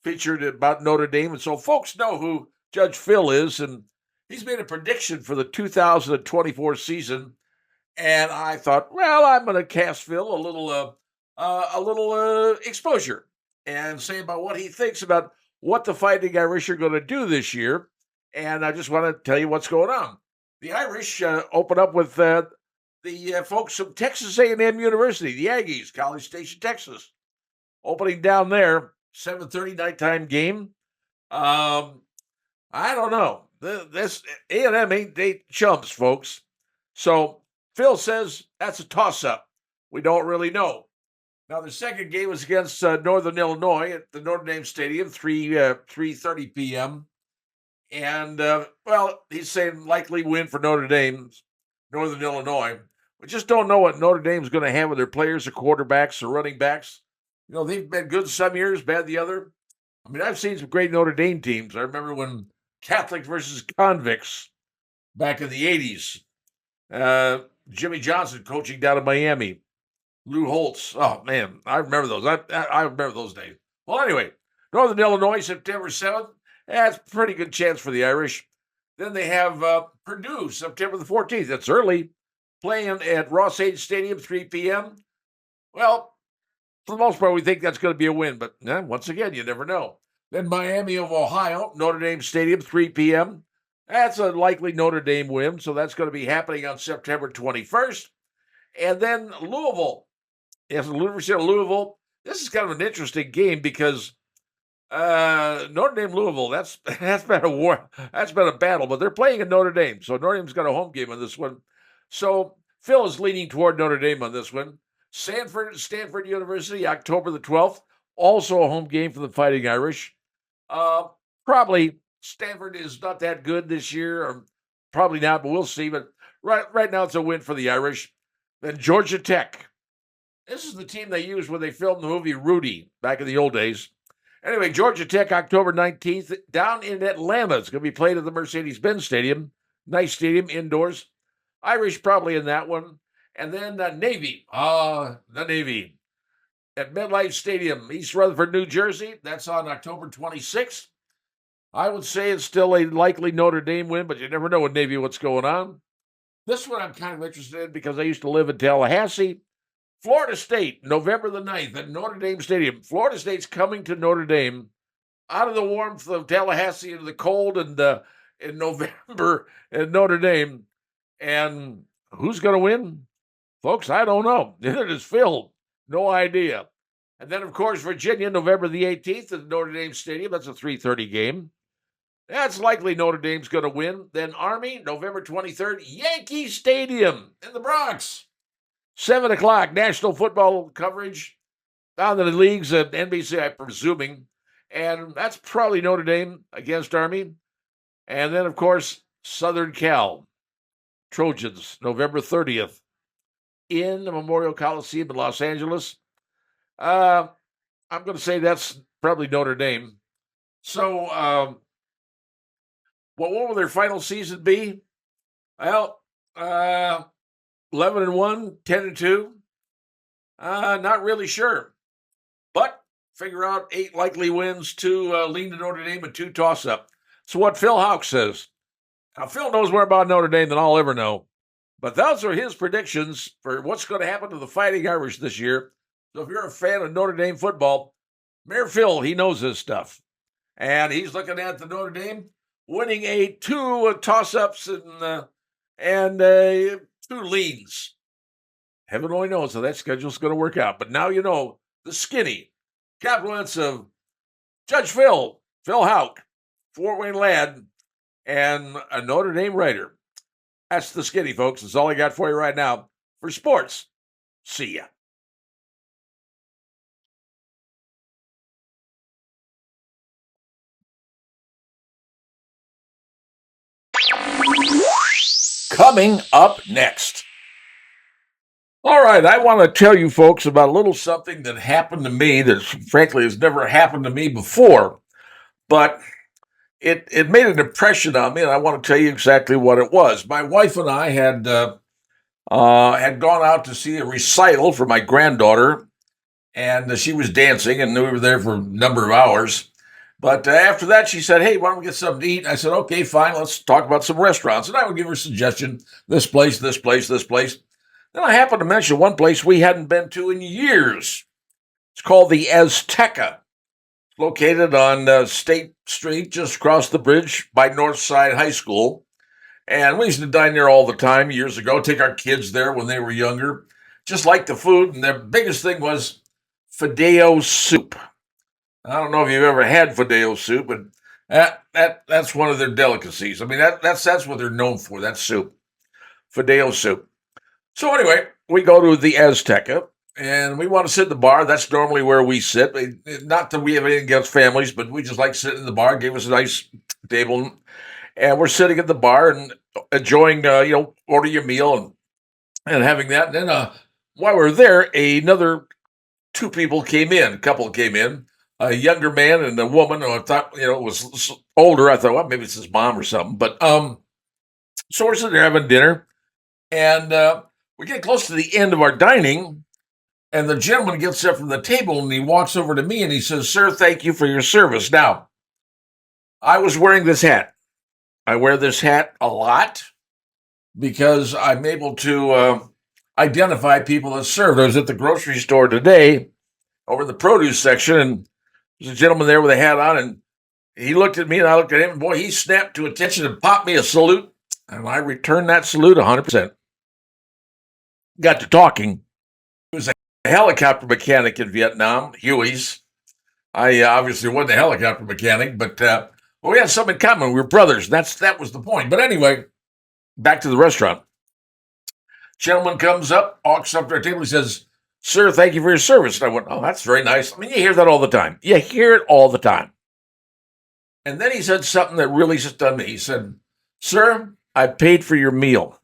featured about Notre Dame, and so folks know who Judge Phil is, and he's made a prediction for the 2024 season. And I thought, well, I'm going to cast Phil a little exposure and say about what he thinks about what the Fighting Irish are going to do this year. And I just want to tell you what's going on. The Irish open up with the folks from Texas A&M University, the Aggies, College Station, Texas, opening down there, 7:30 nighttime game. I don't know. This A&M ain't chumps, folks. So Phil says that's a toss-up. We don't really know. Now the second game was against Northern Illinois at the Notre Dame Stadium, 3:30 p.m. And, he's saying likely win for Notre Dame, Northern Illinois. We just don't know what Notre Dame's going to have with their players or quarterbacks or running backs. They've been good some years, bad the other. I mean, I've seen some great Notre Dame teams. I remember when Catholic versus Convicts back in the 80s. Jimmy Johnson coaching down in Miami. Lou Holtz. Oh, man, I remember those. I remember those days. Well, anyway, Northern Illinois, September 7th. That's a pretty good chance for the Irish. Then they have Purdue, September the 14th. That's early, playing at Ross-Ade Stadium, 3 p.m. Well, for the most part, we think that's going to be a win. But once again, you never know. Then Miami of Ohio, Notre Dame Stadium, 3 p.m. That's a likely Notre Dame win. So that's going to be happening on September 21st. And then Louisville. Yes, the University of Louisville. This is kind of an interesting game because Notre Dame Louisville, that's been a war. That's been a battle, but they're playing in Notre Dame. So Notre Dame's got a home game on this one. So Phil is leaning toward Notre Dame on this one. Stanford University, October the 12th. Also a home game for the Fighting Irish. Probably Stanford is not that good this year, or probably not, but we'll see. But right now it's a win for the Irish. Then Georgia Tech. This is the team they used when they filmed the movie Rudy back in the old days. Anyway, Georgia Tech, October 19th, down in Atlanta. It's going to be played at the Mercedes-Benz Stadium. Nice stadium, indoors. Irish probably in that one. And then Navy. The Navy. At MetLife Stadium, East Rutherford, New Jersey. That's on October 26th. I would say it's still a likely Notre Dame win, but you never know with Navy what's going on. This one I'm kind of interested in because I used to live in Tallahassee. Florida State, November the 9th at Notre Dame Stadium. Florida State's coming to Notre Dame out of the warmth of Tallahassee into the cold and in November at Notre Dame. And who's going to win? Folks, I don't know. Neither does Phil. No idea. And then, of course, Virginia, November the 18th at Notre Dame Stadium. That's a 3:30 game. That's likely Notre Dame's going to win. Then Army, November 23rd, Yankee Stadium in the Bronx. 7 o'clock, national football coverage on the leagues at NBC, I'm presuming. And that's probably Notre Dame against Army. And then, of course, Southern Cal, Trojans, November 30th in the Memorial Coliseum in Los Angeles. I'm going to say that's probably Notre Dame. So, what will their final season be? Well, 11-1, 10-2. Not really sure. But figure out 8 likely wins, 2 lean to Notre Dame, and 2 toss-up. So what Phil Houck says. Now, Phil knows more about Notre Dame than I'll ever know. But those are his predictions for what's going to happen to the Fighting Irish this year. So if you're a fan of Notre Dame football, Mayor Phil, he knows this stuff. And he's looking at the Notre Dame winning 2 toss-ups and 2 leans. Heaven only knows how that schedule's going to work out. But now you know the skinny compliments of Judge Phil Houck, Fort Wayne lad, and a Notre Dame writer. That's the skinny, folks. That's all I got for you right now for sports. See ya. Coming up next. All right, I want to tell you folks about a little something that happened to me that frankly has never happened to me before, but it made an impression on me, and I want to tell you exactly what it was. My wife and I had gone out to see a recital for my granddaughter, and she was dancing, and we were there for a number of hours. But after that, she said, hey, why don't we get something to eat? And I said, okay, fine, let's talk about some restaurants. And I would give her a suggestion, this place, this place, this place. Then I happened to mention one place we hadn't been to in years. It's called the Azteca. It's located on State Street, just across the bridge by Northside High School. And we used to dine there all the time years ago, take our kids there when they were younger. Just like the food, and the biggest thing was Fideo soup. I don't know if you've ever had Fideo soup, but that's one of their delicacies. I mean, that's what they're known for, that soup, Fideo soup. So anyway, we go to the Azteca, and we want to sit in the bar. That's normally where we sit. Not that we have anything against families, but we just like sitting in the bar. Gave us a nice table, and we're sitting at the bar and enjoying, order your meal and having that. And then while we're there, another 2 people came in. A couple came in. A younger man and a woman who I thought, was older. I thought, well, maybe it's his mom or something. But so we're sitting there having dinner, and we get close to the end of our dining, and the gentleman gets up from the table, and he walks over to me, and he says, sir, thank you for your service. Now, I was wearing this hat. I wear this hat a lot because I'm able to identify people that served. I was at the grocery store today, over in the produce section, and there's a gentleman there with a hat on, and he looked at me, and I looked at him, and boy, he snapped to attention and popped me a salute, and I returned that salute 100%. Got to talking. He was a helicopter mechanic in Vietnam, Huey's. I obviously wasn't a helicopter mechanic, but we had something in common. We were brothers. That was the point. But anyway, back to the restaurant. Gentleman comes up, walks up to our table. He says, "Sir, thank you for your service." And I went, "Oh, that's very nice." I mean, you hear that all the time. You hear it all the time. And then he said something that really stunned me. He said, "Sir, I paid for your meal."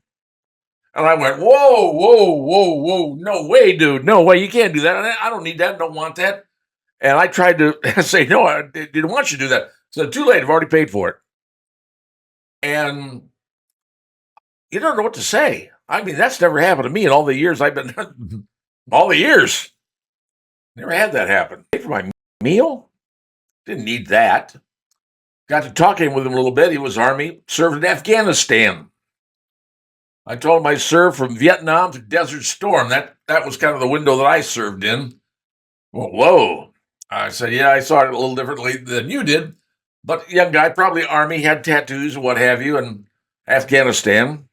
And I went, whoa, whoa, whoa, whoa. No way, dude. No way. You can't do that. I don't need that. Don't want that. And I tried to say, no, I didn't want you to do that. So too late. I've already paid for it. And you don't know what to say. I mean, that's never happened to me in all the years I've been, all the years. Never had that happen. Paid for my meal? Didn't need that. Got to talking with him a little bit. He was Army, served in Afghanistan. I told him I served from Vietnam to Desert Storm. That was kind of the window that I served in. Well, whoa. I said, yeah, I saw it a little differently than you did. But young guy, probably Army, had tattoos and what have you, in Afghanistan.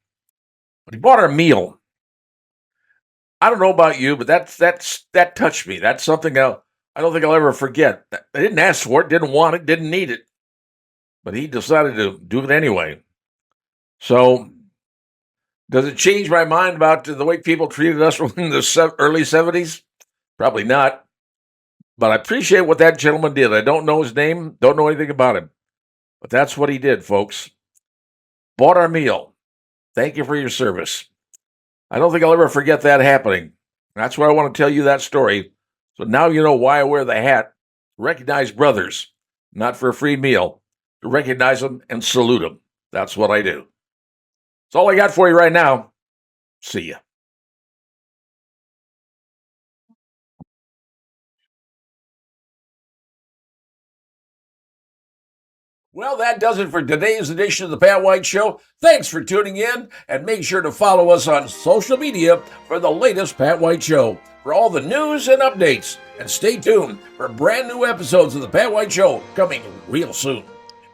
But he bought our meal. I don't know about you, but that touched me. That's something I don't think I'll ever forget. I didn't ask for it, didn't want it, didn't need it. But he decided to do it anyway. So, does it change my mind about the way people treated us in the early 70s? Probably not. But I appreciate what that gentleman did. I don't know his name, don't know anything about him. But that's what he did, folks. Bought our meal. Thank you for your service. I don't think I'll ever forget that happening. That's why I want to tell you that story. So now you know why I wear the hat. Recognize brothers, not for a free meal. To recognize them and salute them. That's what I do. That's all I got for you right now. See ya. Well, that does it for today's edition of the Pat White Show. Thanks for tuning in, and make sure to follow us on social media for the latest Pat White Show, for all the news and updates. And stay tuned for brand new episodes of the Pat White Show coming real soon.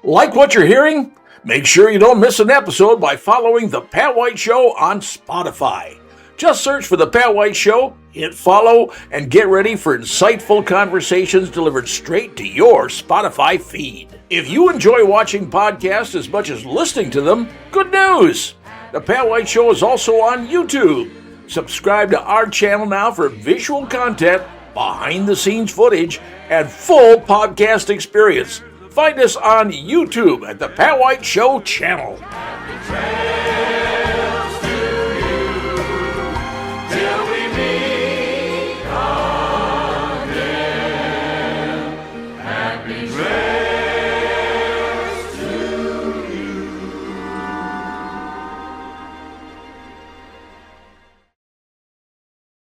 Like what you're hearing? Make sure you don't miss an episode by following the Pat White Show on Spotify. Just search for the Pat White Show, hit follow, and get ready for insightful conversations delivered straight to your Spotify feed. If you enjoy watching podcasts as much as listening to them, good news! The Pat White Show is also on YouTube. Subscribe to our channel now for visual content, behind-the-scenes footage, and full podcast experience. Find us on YouTube at the Pat White Show channel. Happy